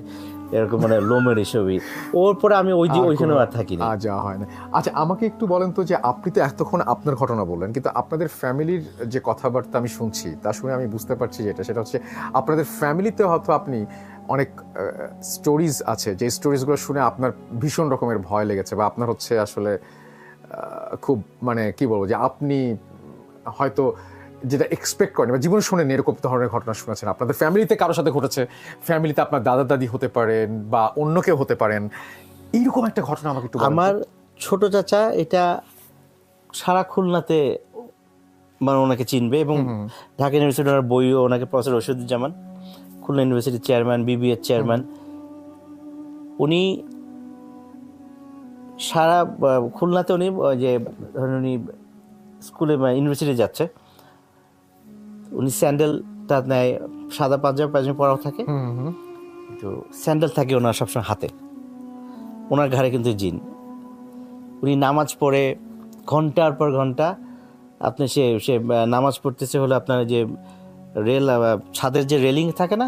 Speaker 5: এরকম মানে লোমের এসবই। ওর পরে আমি ওইখানে আর থাকি না,
Speaker 3: যাওয়া হয় না। আচ্ছা, আমাকে একটু বলেন তো যে আপনি তো এতক্ষণ আপনার ঘটনা বললেন, কিন্তু আপনাদের ফ্যামিলির যে কথাবার্তা আমি শুনছি তা শুনে আমি বুঝতে পারছি সেটা হচ্ছে আপনাদের ফ্যামিলিতে হয়তো আপনি অনেক স্টোরিজ আছে, যে স্টোরিজগুলো শুনে আপনার ভীষণ রকমের ভয় লেগেছে, বা আপনার হচ্ছে আসলে খুব মানে কি বলবো, যে আপনি হয়তো যেটা এক্সপেক্ট করেন বা জীবনে শোনেন এরকম ধরনের ঘটনা শুনেছেন, আপনাদের ফ্যামিলিতে কারোর সাথে ঘটেছে, ফ্যামিলিতে আপনার দাদা দাদি হতে পারেন বা অন্য কেউ হতে পারেন, এইরকম একটা ঘটনা আমাকে একটু।
Speaker 5: আমার ছোট চাচা এটা সারা খুলনাতে মানে ওনাকে চিনবে, এবং ঢাকা ইউনিভার্সিটি ওনার বইও, ওনাকে প্রফেসর রশিদুজ্জামান, খুলনা ইউনিভার্সিটির চেয়ারম্যান, বিবিএর চেয়ারম্যান, উনি সারা খুলনাতে উনি যে ধরেন উনি স্কুলে ইউনিভার্সিটি যাচ্ছে, উনি স্যান্ডেলটা নেয়, সাদা পাঞ্জাবি পরাও থাকে, তো স্যান্ডেল থাকে ওনার সবসময় হাতে, ওনার ঘাড়ে কিন্তু জিন। উনি নামাজ পড়ে ঘন্টার পর ঘন্টা, আপনি সে নামাজ পড়তেছে হলে আপনার যে ছাদের যে রেলিং থাকে না,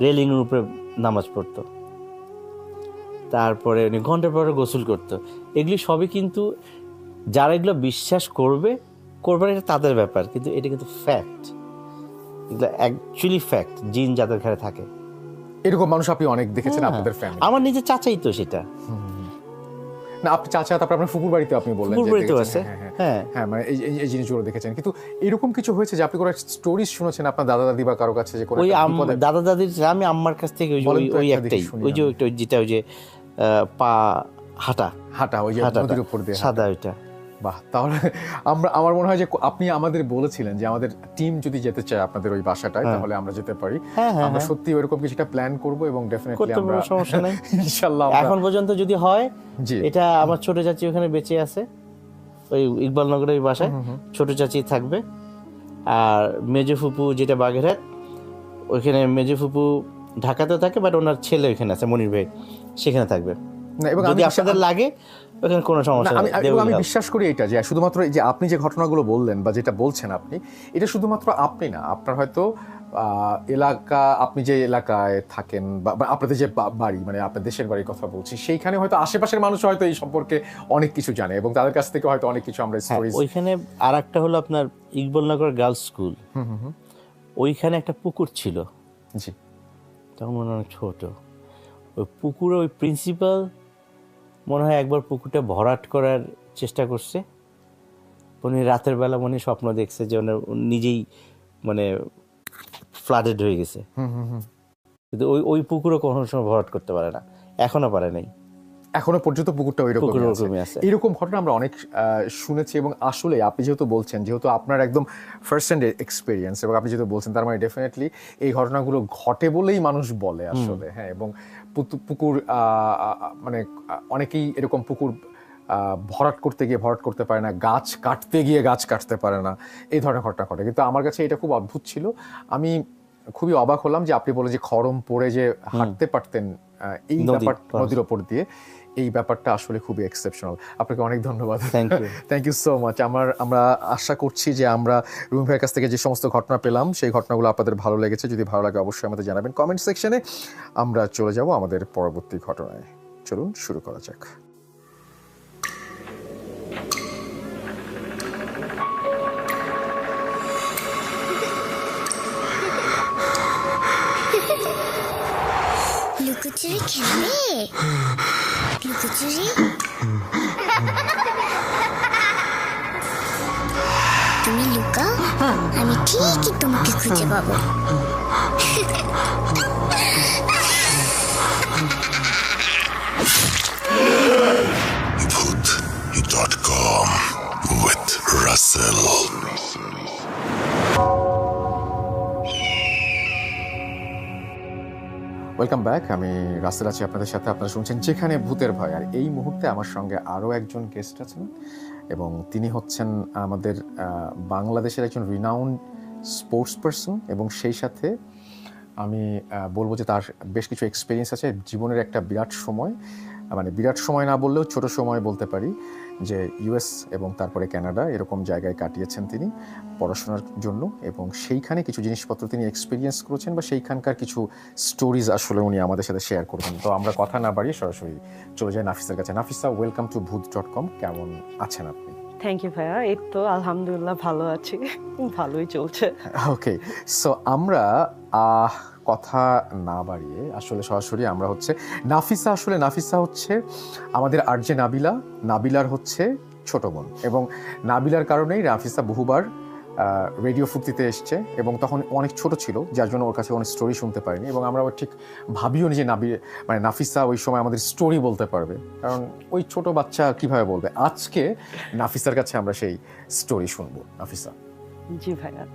Speaker 5: রেলিংয়ের উপরে নামাজ পড়তো, তারপরে উনি ঘন্টার পরে গোসল করতো। এগুলি সবই কিন্তু যারা এগুলো বিশ্বাস করবে না, এটা তাদের ব্যাপার, কিন্তু এটা কিন্তু ফ্যাক্ট, এগুলো অ্যাকচুয়ালি ফ্যাক্ট, জিন যাদের ঘরে থাকে।
Speaker 3: এরকম মানুষ আপনি অনেক দেখেছেন আপনাদের ফ্যামিলি?
Speaker 5: আমার নিজের চাচাই তো সেটা।
Speaker 3: না, আপনি চাচা, তারপর আপনার ফুকুর বাড়িতে আপনি বললেন
Speaker 5: ফুকুর বাড়িতেও আছে। হ্যাঁ,
Speaker 3: মানে এই জিনিসগুলো দেখেছেন। কিন্তু এরকম কিছু হয়েছে যে আপনি কোনো স্টোরি শুনেছেন আপনার দাদা দাদি বা কারো কাছে, যে কোনো
Speaker 5: ওই দাদা দাদির, আমি আম্মার কাছ থেকে ওই একটাই, ওই যে যেটা ওই যে পা হাঁটা ওই যে নদীর উপর দিয়ে সাদা ওইটা।
Speaker 3: বাহ, তাহলে আমার মনে হয় যে আপনি আমাদের বলেছিলেন যে আমাদের টিম যদি যেতে চায় আপনাদের ওই বাসাটায়, তাহলে আমরা যেতে পারি। আমরা সত্যি ওইরকম কিছুটা প্ল্যান করব এবং ডেফিনেটলি আমরা,
Speaker 5: সমস্যা নাই
Speaker 3: ইনশাআল্লাহ।
Speaker 5: এখন পর্যন্ত যদি হয়, এটা আমার ছোট চাচি ওখানে বেঁচে আছে, ওই ইকবাল নগরের বাসায় ছোট চাচি থাকবে, আর মেজো ফুপু যেটা বাগেরহাট, ওইখানে মেজো ফুপু ঢাকাতেও থাকে, বাট ওনার ছেলে ওইখানে আছে, মনির ভাই, সেখানে থাকবে। যদি আপনাদের লাগে ওখানে কোনো সমস্যা নেই।
Speaker 3: আমি বিশ্বাস করি এটা, যে শুধুমাত্র যে আপনি যে ঘটনাগুলো বললেন বা যেটা বলছেন আপনি, এটা শুধুমাত্র আপনি না, আপনার হয়তো এলাকা, আপনি যে এলাকায় থাকেন বা আপনাদের যে বাড়ি, মানে আপনার দেশের বাড়ির কথা বলছি, সেইখানে হয়তো আশেপাশের মানুষ হয়তো এই সম্পর্কে অনেক কিছু জানে এবং তাদের কাছ থেকে হয়তো অনেক কিছু আমরা স্টোরি।
Speaker 5: ওইখানে আর একটা হলো আপনার ইকবালনগর গার্লস স্কুল, ওইখানে একটা পুকুর ছিল,
Speaker 3: জি,
Speaker 5: তখন মনে হয় ছোট, ওই পুকুরে ওই প্রিন্সিপাল মনে হয় একবার পুকুরটা ভরাট করার চেষ্টা করছে, উনি রাতের বেলা মনে স্বপ্ন দেখছে যে নিজেই মানে ফ্লাডেড হয়ে গেছে, কিন্তু ওই পুকুরও কোনো সময় ভরাট করতে পারে না, এখনো পারে নাই,
Speaker 3: এখনো পর্যন্ত পুকুরটা ওইরকমই আছে। এরকম ঘটনা আমরা অনেক শুনেছি এবং আসলে আপনি যেহেতু বলছেন, যেহেতু আপনার একদম ফার্স্ট হ্যান্ড এক্সপিরিয়েন্স এবং আপনি যেহেতু বলছেন, তার মানে ডেফিনেটলি এই ঘটনাগুলো ঘটে বলেই মানুষ বলে আসলে। হ্যাঁ, এবং পুকুর মানে অনেকেই এরকম পুকুর ভরাট করতে গিয়ে ভরাট করতে পারে না, গাছ কাটতে গিয়ে গাছ কাটতে পারে না, এই ধরনের ঘটনা ঘটে। কিন্তু আমার কাছে এটা খুব অদ্ভুত ছিল, আমি খুবই অবাক হলাম যে আপনি বলে যে খরম পড়ে যে হাঁটতে পারতেন এই ব্যাপার নদীর ওপর দিয়ে, এই ব্যাপারটা আসলে খুবই এক্সেপশনাল। আপনাকে অনেক ধন্যবাদ, থ্যাংক ইউ সো মাচ। আমরা আশা করছি যে আমরা রুমি ভাইয়ের কাছ থেকে যে সমস্ত ঘটনা পেলাম, সেই ঘটনাগুলো আপনাদের ভালো লেগেছে। যদি ভালো লাগে অবশ্যই আমাদের জানাবেন কমেন্ট সেকশনে। আমরা চলে যাব আমাদের পরবর্তী ঘটনায়। চলুন শুরু করা যাক।
Speaker 1: লুকোচুরি খেলবে? লুকোচুরি? তুমি লুকাও, আমি ঠিকই তোমাকে খুঁজে পাবো।
Speaker 2: Bhoot.com with Russell.
Speaker 3: Welcome back, আমি রাসেল আছি আপনাদের সাথে। আপনারা শুনছেন যেখানে ভূতের ভয়। আর এই মুহূর্তে আমার সঙ্গে আরও একজন গেস্ট আছেন এবং তিনি হচ্ছেন আমাদের বাংলাদেশের একজন রিনাউন্ড স্পোর্টস পারসন এবং সেই সাথে আমি বলবো যে তার বেশ কিছু এক্সপিরিয়েন্স আছে জীবনের একটা বিরাট সময়, মানে বিরাট সময় না বললেও ছোট সময় বলতে পারি, যে ইউএস এবং তারপরে কানাডা এরকম জায়গায় কাটিয়েছেন তিনি পড়াশোনার জন্য এবং সেইখানে কিছু জিনিসপত্র তিনি এক্সপিরিয়েন্স করেছেন বা সেইখানকার কিছু স্টোরিজ আসলে উনি আমাদের সাথে শেয়ার করবেন। তো আমরা কথা না বাড়িয়ে সরাসরি চলে যাই নাফিসার কাছে। নাফিসা, ওয়েলকাম টু Bhoot.com, কেমন আছেন আপনি?
Speaker 6: থ্যাংক ইউ ভাইয়া, এই তো আলহামদুলিল্লাহ ভালো আছি, ভালোই চলছে।
Speaker 3: ওকে, সো আমরা কথা না বাড়িয়ে আসলে সরাসরি আমরা হচ্ছে নাফিসা হচ্ছে আমাদের আরজে নাবিলার হচ্ছে ছোট বোন এবং নাবিলার কারণেই নাফিসা বহুবার রেডিও ফুর্তিতে এসছে এবং তখন অনেক ছোট ছিল, যার জন্য ওর কাছে অনেক স্টোরি শুনতে পারিনি এবং আমরা ঠিক ভাবিও নি যে নাফিসা ওই সময় আমাদের স্টোরি বলতে পারবে, কারণ ওই ছোট বাচ্চা কিভাবে বলবে। আজকে নাফিসার কাছে আমরা সেই স্টোরি শুনবো। নাফিসা।
Speaker 6: জি ভাইয়া,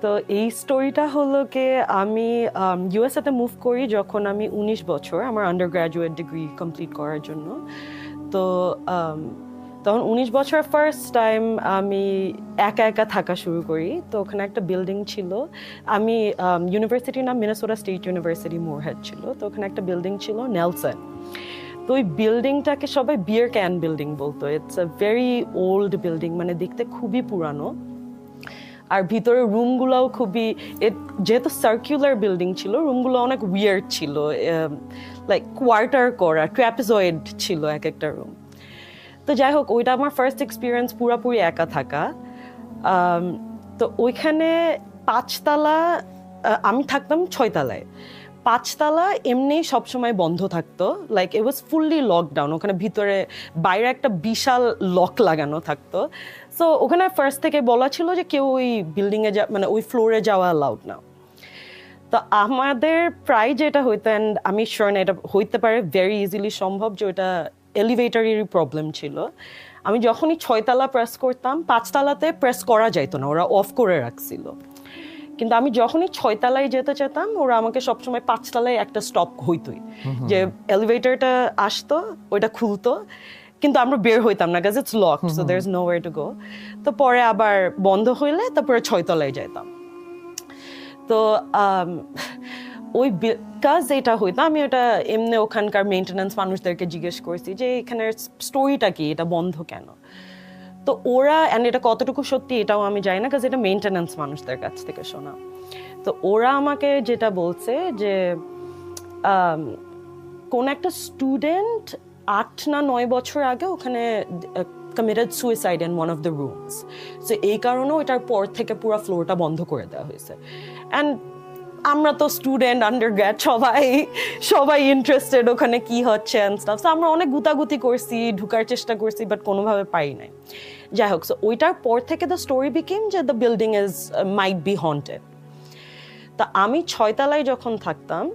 Speaker 6: তো এই স্টোরিটা হলো কি, আমি ইউএসএতে মুভ করি যখন আমি 19 বছর, আমার আন্ডার গ্র্যাজুয়েট ডিগ্রি কমপ্লিট করার জন্য। তো তখন 19 বছর ফার্স্ট টাইম আমি একা একা থাকা শুরু করি। তো ওখানে একটা বিল্ডিং ছিল, আমি ইউনিভার্সিটির নাম মিনেসোটা স্টেট ইউনিভার্সিটি মোরহেড ছিল। তো ওখানে একটা বিল্ডিং ছিল নেলসন। তো ওই বিল্ডিংটাকে সবাই বিয়ার ক্যান বিল্ডিং বলতো। It's a very old building, মানে দেখতে খুবই পুরানো। আর ভিতরে রুমগুলোও খুবই, যেহেতু সার্কুলার বিল্ডিং ছিল, রুমগুলো অনেক উইয়ার্ড ছিল, লাইক কোয়ার্টার করা, ট্র্যাপিজয়েড ছিল এক একটা রুম। তো যাই হোক, ওইটা আমার ফার্স্ট এক্সপিরিয়েন্স পুরাপুরি একা থাকা। তো ওইখানে 5 তলা, আমি থাকতাম 6 তলায়। 5 তলা এমনি সবসময় বন্ধ থাকতো, like it was fully lockdown. ওখানে ভিতরে বাইরে একটা বিশাল লক লাগানো থাকতো। সো ওখানে ফার্স্ট থেকে বলা ছিল যে কেউ ওই বিল্ডিংয়ে মানে ওই ফ্লোরে যাওয়া অ্যালাউড না। তো আমাদের প্রায় যেটা হইতো, অ্যান্ড আমি শিওর না এটা হইতে পারে, ভেরি ইজিলি সম্ভব, যে ওটা এলিভেটরেরই প্রবলেম ছিল। আমি যখনই 6 তলা প্রেস করতাম, 5 তলাতে প্রেস করা যাইতো না, ওরা অফ করে রাখছিল। কিন্তু আমি যখনই 6 তলায় যেতে চেতাম, ওরা আমাকে সবসময় 5 তলায় একটা স্টপ হইতোই, যে এলিভেটরটা আসতো, ওইটা খুলতো, কিন্তু আমরা বের হইতাম না, কাজ it's locked, so there is nowhere to go. তো পরে আবার বন্ধ হইলে তারপরে 6 তলায় যাইতাম। তো ওই কাজ এটা হইতো, আমি ওটা এমনি ওখানকার মেইনটেনেন্স মানুষদেরকে জিজ্ঞেস করছি যে এখানের স্টোরিটা কি, এটা বন্ধ কেন। তো ওরা, অ্যান্ড এটা কতটুকু সত্যি এটাও আমি জানি না, কাজ এটা মেইনটেনেন্স মানুষদের কাছ থেকে শোনা। তো ওরা আমাকে যেটা বলছে যে কোন একটা স্টুডেন্ট 8 না 9 বছর আগে ওখানে committed suicide in one of the rooms. So এই কারণে ওটার পর থেকে পুরো ফ্লোরটা বন্ধ করে দেওয়া হয়েছে। অ্যান্ড আমরা তো স্টুডেন্ট, আন্ডারগ্র্যাড, সবাই ইন্টারেস্টেড ওখানে কি হচ্ছে অ্যান্ড স্টাফ। সো আমরা অনেক গুতাগুতি করছি, ঢুকার চেষ্টা করছি, বাট কোনোভাবে পারি নাই। যাই হোক, সো ওইটার পর থেকে দ্য স্টোরি বিকেম যে the building is might be haunted. তা আমি 6 তলায় যখন থাকতাম,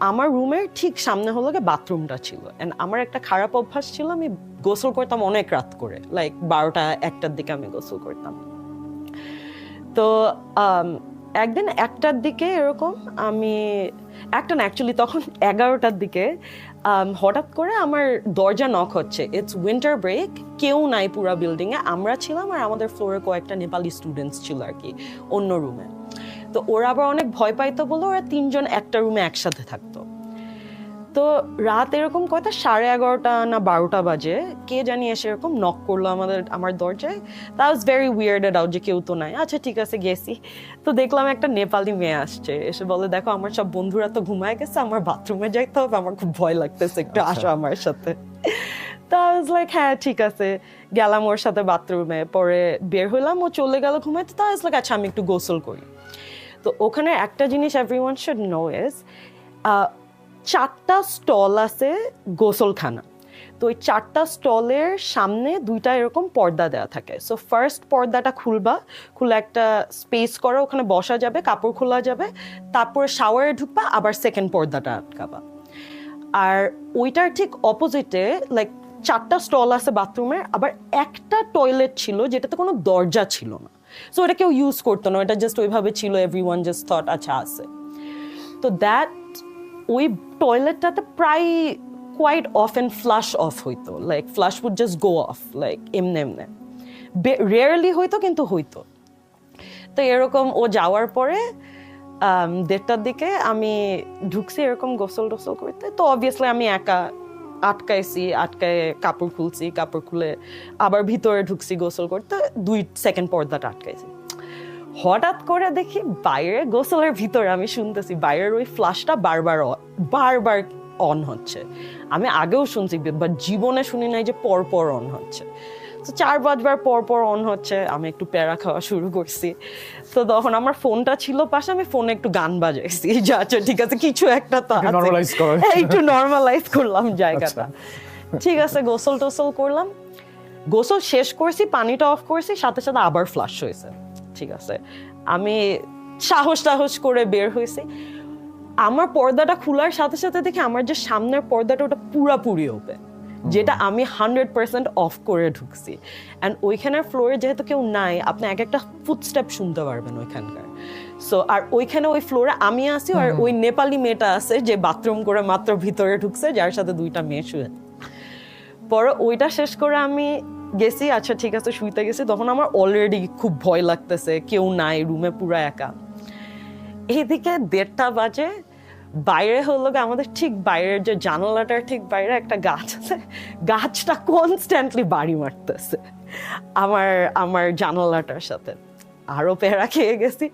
Speaker 6: আমার রুমের ঠিক সামনে হলো গিয়ে বাথরুমটা ছিল। অ্যান্ড আমার একটা খারাপ অভ্যাস ছিল, আমি গোসল করতাম অনেক রাত করে, লাইক 12টা 1টার দিকে আমি গোসল করতাম। তো একদিন 1টার দিকে এরকম, আমি একটা না অ্যাকচুয়ালি তখন 11টার দিকে হঠাৎ করে আমার দরজা নক হচ্ছে। ইটস উইন্টার ব্রেক, কেউ নাই পুরা বিল্ডিংয়ে, আমরা ছিলাম আর আমাদের ফ্লোরে কয়েকটা নেপালি স্টুডেন্টস ছিল আর কি অন্য রুমে। তো ওরা আবার অনেক ভয় পাইতো বলে ওরা 3 জন একটা রুমে একসাথে থাকতো। তো রাত এরকম কয়টা 11:30 না 12টা বাজে, কে জানি এসে এরকম নক করলো আমার দরজায়। দ্যাট ওয়াজ ভেরি উইয়ার্ডেড আউট, যে কেউ তো নাই। আচ্ছা ঠিক আছে, গেছি। তো দেখলাম একটা নেপালি মেয়ে আসছে, এসে বলে দেখো আমার সব বন্ধুরা তো ঘুমায় গেছে, আমার বাথরুমে যাইতে হবে, আমার খুব ভয় লাগতেছে, একটু আসো আমার সাথে। তো আই ওয়াজ লাইক হ্যাঁ ঠিক আছে, গেলাম ওর সাথে বাথরুমে। পরে বের হইলাম, ও চলে গেল ঘুমাইতে। তো আই ওয়াজ লাইক আচ্ছা আমি একটু গোসল করি। তো ওখানে একটা জিনিস এভরিওয়ান শুড নো ইজ 4টা স্টল আছে গোসলখানা। তো ওই 4টা স্টলের সামনে 2টা এরকম পর্দা দেওয়া থাকে। সো ফার্স্ট পর্দাটা খুলে একটা স্পেস করা, ওখানে বসা যাবে, কাপড় খোলা যাবে, তারপরে শাওয়ারে ঢুকবা, আবার সেকেন্ড পর্দাটা আটকাবা। আর ওইটার ঠিক অপোজিটে লাইক 4টা স্টল আছে বাথরুমের, আবার একটা টয়লেট ছিল যেটাতে কোনো দরজা ছিল না। সো এটা কেউ ইউজ করতো না, এটা জাস্ট ওইভাবে ছিল, এভরিওয়ান জাস্ট থট আচ্ছা আছে। তো দ্যাট ওই টয়লেটটাতে প্রায় কোয়াইট অফেন ফ্লাশ অফ হইতো, like flush would just go off, like এমনে রেয়ারলি হইতো, কিন্তু হইতো। তো এরকম ও যাওয়ার পরে 1:30টার দিকে আমি ঢুকছি এরকম গোসল টোসল করতে। তো অবভিয়াসলি আমি একা আটকায় কাপড় খুলছি, কাপড় খুলে আবার ভিতরে ঢুকছি গোসল করতে, 2 সেকেন্ড পর্দাটা আটকাইছি। হঠাৎ করে দেখি বাইরে গোসলের ভিতরে আমি শুনতেছি বাইরের ওই ফ্ল্যাশটা বারবার অন হচ্ছে। আমি আগেও শুনছি বাট জীবনে শুনি নাই যে পরপর অন হচ্ছে। তো 4-5 বার পরপর অন হচ্ছে। আমি একটু প্যারা খাওয়া শুরু করছি। তো তখন আমার ফোনটা ছিল পাশে, আমি ফোনে একটু গান বাজাইছি, যে আচ্ছা ঠিক আছে কিছু একটা তো একটু নর্মালাইজ করলাম জায়গাটা। ঠিক আছে, গোসল টোসল করলাম, গোসল শেষ করছি, পানিটা অফ করছি, সাথে সাথে আবার ফ্লাশ হয়েছে। ঠিক আছে, আমি সাহস করে বের হয়েছি। আমার পর্দাটা খোলার সাথে সাথে দেখি আমার যে সামনের পর্দাটা ওটা পুরাপুরি ওপেন, যেটা আমি 100% অফ করে ঢুকছি। অ্যান্ড ওইখানের ফ্লোরে যেহেতু কেউ নাই, আপনি একটা ফুটস্টেপ শুনতে পারবেন ওইখানকার। সো আর ওইখানে ওই ফ্লোরে আমি আছি, আর ওই নেপালি মেয়েটা আছে যে বাথরুম করে মাত্র ভিতরে ঢুকছে, যার সাথে 2টা মেয়ে শুয়ে। পরে ওইটা শেষ করে আমি গেছি, আচ্ছা ঠিক আছে শুইতে গেছি, তখন আমার অলরেডি খুব ভয় লাগতেছে, কেউ নাই রুমে, পুরো একা। এদিকে 1:30 বাজে, বাইরে হলো আমাদের ঠিক বাইরের যে জানালাটার ঠিক বাইরে একটা গাছ আছে, গাছটা কনস্ট্যান্টলি বাড়ি মারতেছে আমার জানালাটার সাথে। আরো প্যারা খেয়ে গেছি।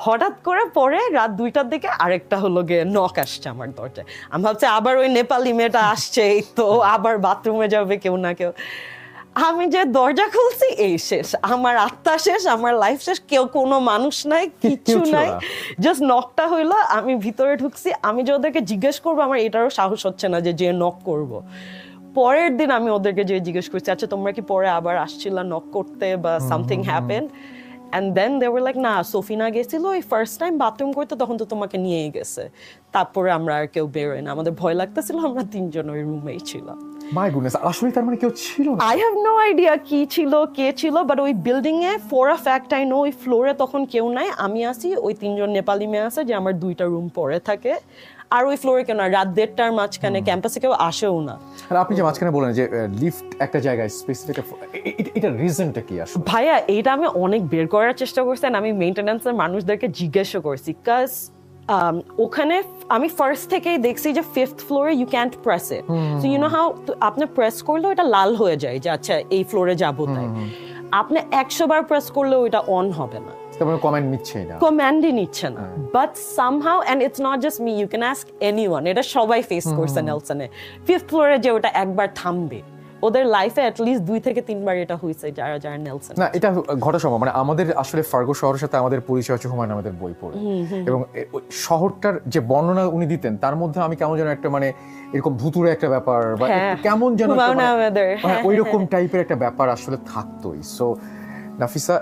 Speaker 6: হঠাৎ করে পরে রাত 2টার দিকে আরেকটা হলো গিয়ে নক আসছে আমার দরজায়। আমি ভাবছি আবার ওই নেপালি মেয়েটা আসছে, এই তো আবার বাথরুমে যাবে কেউ না কেউ। আমি যে দরজা খুলছি, এই শেষ, আমার আত্মা শেষ, আমার লাইফ শেষ, কেউ কোনো মানুষ নাই, কিছু নাই, জাস্ট নকটা হইলো, আমি ভিতরে ঢুকছি। আমি যে ওদেরকে জিজ্ঞেস করবো, আমার এটারও সাহস হচ্ছে না যে নক করব। পরের দিন আমি ওদেরকে যে জিজ্ঞেস করছি, আচ্ছা তোমরা কি পরে আবার আসছিলা নক করতে বা something happen? And then they were like, না সফিনা গেছিল ওই ফার্স্ট টাইম বাথরুম করতে, তখন তো তোমাকে নিয়েই গেছে, তারপরে আমরা আর কেউ বেরোয় না, আমাদের ভয় লাগতেছিল, আমরা 3 জন ওই রুমেই ছিলাম।
Speaker 3: মাই গুডনেস, আসলে তার মানে কেউ ছিল না?
Speaker 6: I have no idea কি ছিল কে ছিল, বাট ওই building A for a fact I know ওই ফ্লোরে তখন কেউ নাই, আমি আসি, ওই 3 জন নেপালি মেয়ে আছে যে আমার 2টা রুম পরে থাকে, আর ওই ফ্লোরে কেউ না, রাত 1:30টার মাঝখানে ক্যাম্পাসে কেউ আসেও না।
Speaker 3: আর আপনি যে মাঝখানে বলেন যে লিফট একটা জায়গায় স্পেসিফিক, এটা রিজনটা কি আসলে?
Speaker 6: ভাইয়া এইটা আমি অনেক বের করার চেষ্টা করছি, আমি মেইনটেন্যান্সের মানুষদেরকে জিজ্ঞাসা করছি, কাজ ওখানে আমি ফার্স্ট থেকেই দেখছি যে 5th ফ্লোরে you can't press it, so you know how, আপনি প্রেস করলে ওটা লাল হয়ে যায় যে আচ্ছা এই ফ্লোরে যাবো, তাই আপনি 100 বার প্রেস করলে ওটা অন হবে না,
Speaker 3: কমেন্ট নিচ্ছেই না,
Speaker 6: কমান্ডই নিচ্ছে না। But somehow, and it's not just me, you can ask anyone, এটা সবাই ফেস করছে নেলসনে, 5th ফ্লোরে যে ওটা একবার থামবে, ওদের লাইফে অ্যাটলিস্ট 2 থেকে 3 বার এটা হয়েছে যারা যারা নেলসন।
Speaker 3: না এটা ঘটা সম্ভব, মানে আমাদের আসলে ফার্গো শহরের সাথে আমাদের পরিচয় হচ্ছে হুমায়ুন আহমেদের বই পড়ে, এবং শহরটার যে বর্ণনা উনি দিতেন তার মধ্যে আমি কেমন যেন একটা মানে এরকম ভুতুড়ে একটা ব্যাপার বা কেমন যেন ওই রকম টাইপের একটা ব্যাপার আসলে থাকতোই। সো নাফিসা,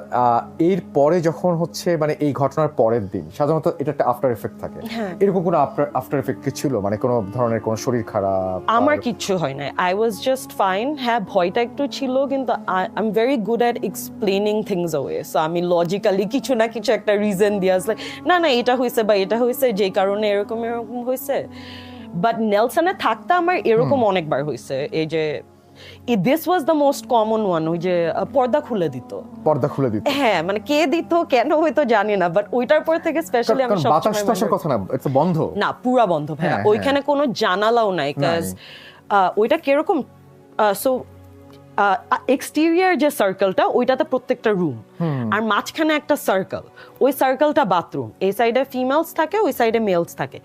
Speaker 3: এর পরে যখন হচ্ছে মানে এই ঘটনার পরের দিন সাধারণত এটা একটা আফটার এফেক্ট থাকে, এরকম কোনো আফটার এফেক্ট কি ছিল, মানে কোনো ধরনের কোনো শরীর খারাপ?
Speaker 6: আমার কিচ্ছু হয় না, আই ওয়াজ জাস্ট ফাইন। হ্যাঁ ভয়টা একটু ছিল, কিন্তু I am very good at explaining things away, so আমি লজিক্যালি কিছু না কিছু একটা রিজন দিয়ে আসলে না না এটা হয়েছে বা এটা হয়েছে, যে কারণে এরকম এরকম হয়েছে। বাট নেলসনে থাকতে আমার এরকম অনেকবার হয়েছে, এই যে this was the most common one, ওই যে পর্দা খুলে দিত, হ্যাঁ মানে কে দিত কেন হয়তো জানি না, বাট ওইটার পর থেকে স্পেশালি আমি সব
Speaker 3: বাতাস টাসের কথা না, এটা বন্ধ
Speaker 6: না, পুরো বন্ধ ভাইয়া, ওইখানে কোনো জানালাও নাই, কাজ ওইটা কিরকম, সো এক্সটেরিয়র যে সার্কেলটা ওইটাতে প্রত্যেকটা রুম, আর মাঝখানে একটা সার্কেল, ওই সার্কেলটা বাথরুম, এই সাইডে ফিমেলস থাকে, ওই সাইডে মেলস থাকে,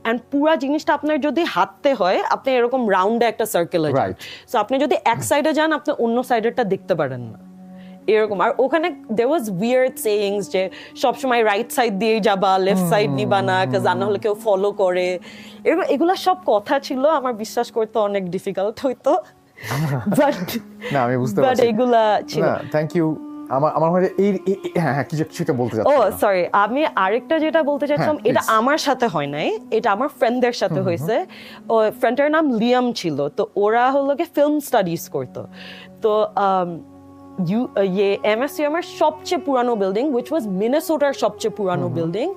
Speaker 6: এন্ড পুরো জিনিসটা আপনার যদি হাঁটতে হয় আপনি এরকম রাউন্ডে একটা সার্কেলে যান, সো আপনি যদি এক সাইডে যান আপনি অন্য সাইডেরটা দেখতে পারেন না, এরকম। আর ওখানে there was weird sayings যে সবসময় রাইট সাইড দিয়ে যাবা, লেফট সাইড নিবা না, কাজ না হলে কেউ ফলো করে, এগুলা সব কথা ছিল, আমার বিশ্বাস করতে অনেক ডিফিকাল্ট হইতো, বাট
Speaker 3: না আমি বুঝতে পারছি,
Speaker 6: এগুলা ছিল।
Speaker 3: না থ্যাংক ইউ। আমার মানে এই হ্যাঁ কিছুটা বলতে যাচ্ছি।
Speaker 6: ও সরি, আমি আরেকটা যেটা বলতে চাচ্ছিলাম, এটা আমার সাথে হয় নাই, এটা আমার ফ্রেন্ডদের সাথে হয়েছে। ও ফ্রেন্ডের নাম লিয়াম ছিল, তো ওরা হলো কি ফিল্ম স্টাডিজ করতো, তো MSUM এর সবচেয়ে পুরানো বিল্ডিং, which was মিনেসোটার সবচেয়ে পুরানো building,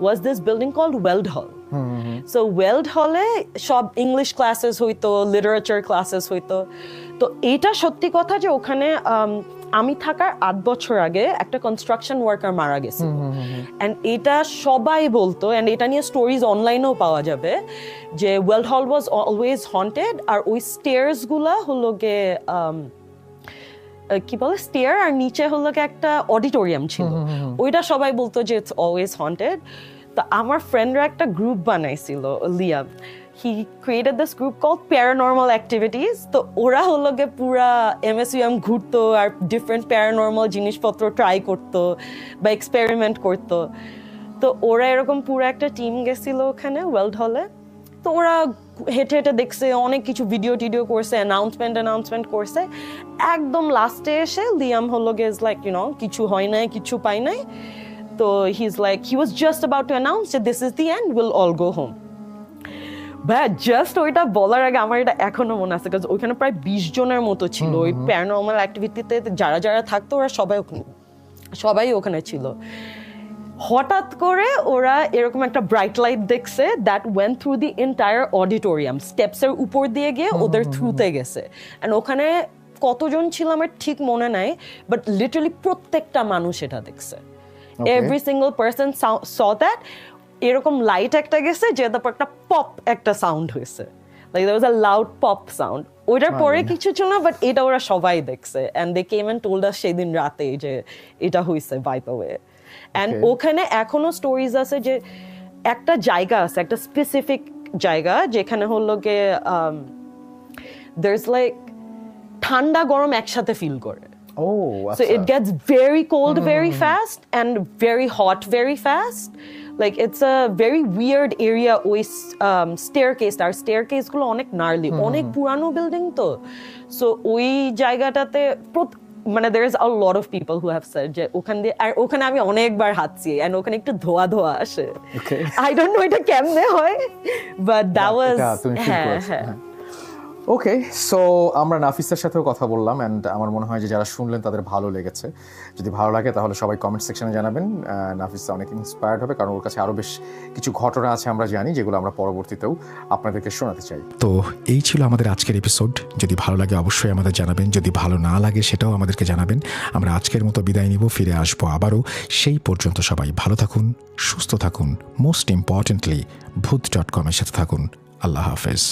Speaker 6: was this building called Weld Hall. So Weld Hall-এ সব ইংলিশ ক্লাসেস হইতো, লিটারেচার ক্লাসেস হইতো। তো এইটা সত্যি কথা যে ওখানে আমি থাকার 8 বছর আগে একটা কনস্ট্রাকশন ওয়ার্কার মারা গেছে, এন্ড এটা সবাই বলতো, এন্ড এটা নিয়ে স্টোরিজ অনলাইনেও পাওয়া যাবে, যে ওয়েল্ড হল ওয়াজ অলওয়েজ হন্টেড, আর ওই স্টেয়ার্স গুলা হলো গে কি বলে স্টেয়ার, আর নিচে হলো একটা অডিটোরিয়াম ছিল, ওইটা সবাই বলতো যে ইটস অলওয়েজ হন্টেড। তো আমার ফ্রেন্ডরা একটা গ্রুপ বানাইছিল, Liam, he created this group called Paranormal Activities. তো ওরা হলো গে পুরা MSUM ঘুরতো আর ডিফারেন্ট প্যারানর্মাল জিনিসপত্র ট্রাই করতো বা এক্সপেরিমেন্ট করতো। তো ওরা এরকম পুরো একটা টিম গেছিল ওখানে ওয়েল্ড হলে, তো ওরা হেঁটে হেঁটে দেখছে, অনেক কিছু ভিডিও করছে, অ্যানাউন্সমেন্ট করছে, একদম লাস্টে এসে লিয়াম হলো গে ইজ লাইক কিছু হয় নাই, কিছু পাই নাই, তো he is like he was just about to announce যে this is the end, will all go home. ভাই জাস্ট ওইটা বলার আগে আমার এটা এখনো মনে আছে, কারণ ওইখানে প্রায় 20 জনের মতো ছিল, ওই প্যারানর্মাল অ্যাক্টিভিটিতে যারা যারা থাকতো ওরা সবাই ওখানে ছিল। হঠাৎ করে ওরা এরকম একটা ব্রাইট লাইট দেখছে that went through the entire auditorium, স্টেপসের উপর দিয়ে গিয়ে ওদের থ্রুতে গেছে। অ্যান্ড ওখানে কতজন ছিল আমার ঠিক মনে নাই, বাট লিটারালি প্রত্যেকটা মানুষ এটা দেখছে। Every single person saw that. এরকম লাইট একটা গেছে যে তারপর একটা পপ একটা সাউন্ড হয়েছে, like there was a loud pop sound. ওইটার পরে কিছু ছিল না, বাট এটা ওরা সবাই দেখছে and they came and told us সেদিন রাতে যে এটা হয়েছে বাই দ্য ওয়ে। অ্যান্ড ওখানে এখনো স্টোরিজ আছে যে একটা জায়গা আছে, একটা স্পেসিফিক জায়গা যেখানে হলো গিয়ে দের ইজ লাইক ঠান্ডা গরম একসাথে ফিল করে। So it gets very cold very fast and very hot very fast. Like it's a very weird area. ওই staircase, আর staircase গুলো অনেক gnarly, অনেক পুরানো বিল্ডিং তো। So ওই জায়গাটাতে মানে there is a lot of people who have said যে ওখানে আমি অনেকবার হাঁটছি and ওখানে একটু ধোয়া ধোয়া আসে। I don't know এটা কেমনে হয়, but that was হ্যাঁ।
Speaker 3: ওকে, সো আমরা নাফিসের সাথেও কথা বললাম অ্যান্ড আমার মনে হয় যে যারা শুনলেন তাদের ভালো লেগেছে। যদি ভালো লাগে তাহলে সবাই কমেন্ট সেকশনে জানাবেন। নাফিসা অনেক ইন্সপায়ার্ড হবে, কারণ ওর কাছে আরও বেশ কিছু ঘটনা আছে আমরা জানি, যেগুলো আমরা পরবর্তীতেও আপনাদেরকে শোনাতে চাই। তো এই ছিল আমাদের আজকের এপিসোড। যদি ভালো লাগে অবশ্যই আমাদের জানাবেন, যদি ভালো না লাগে সেটাও আমাদেরকে জানাবেন। আমরা আজকের মতো বিদায় নিব, ফিরে আসবো আবারও। সেই পর্যন্ত সবাই ভালো থাকুন, সুস্থ থাকুন, মোস্ট ইম্পর্টেন্টলি ভূত.com এর সাথে থাকুন। আল্লাহ হাফেজ।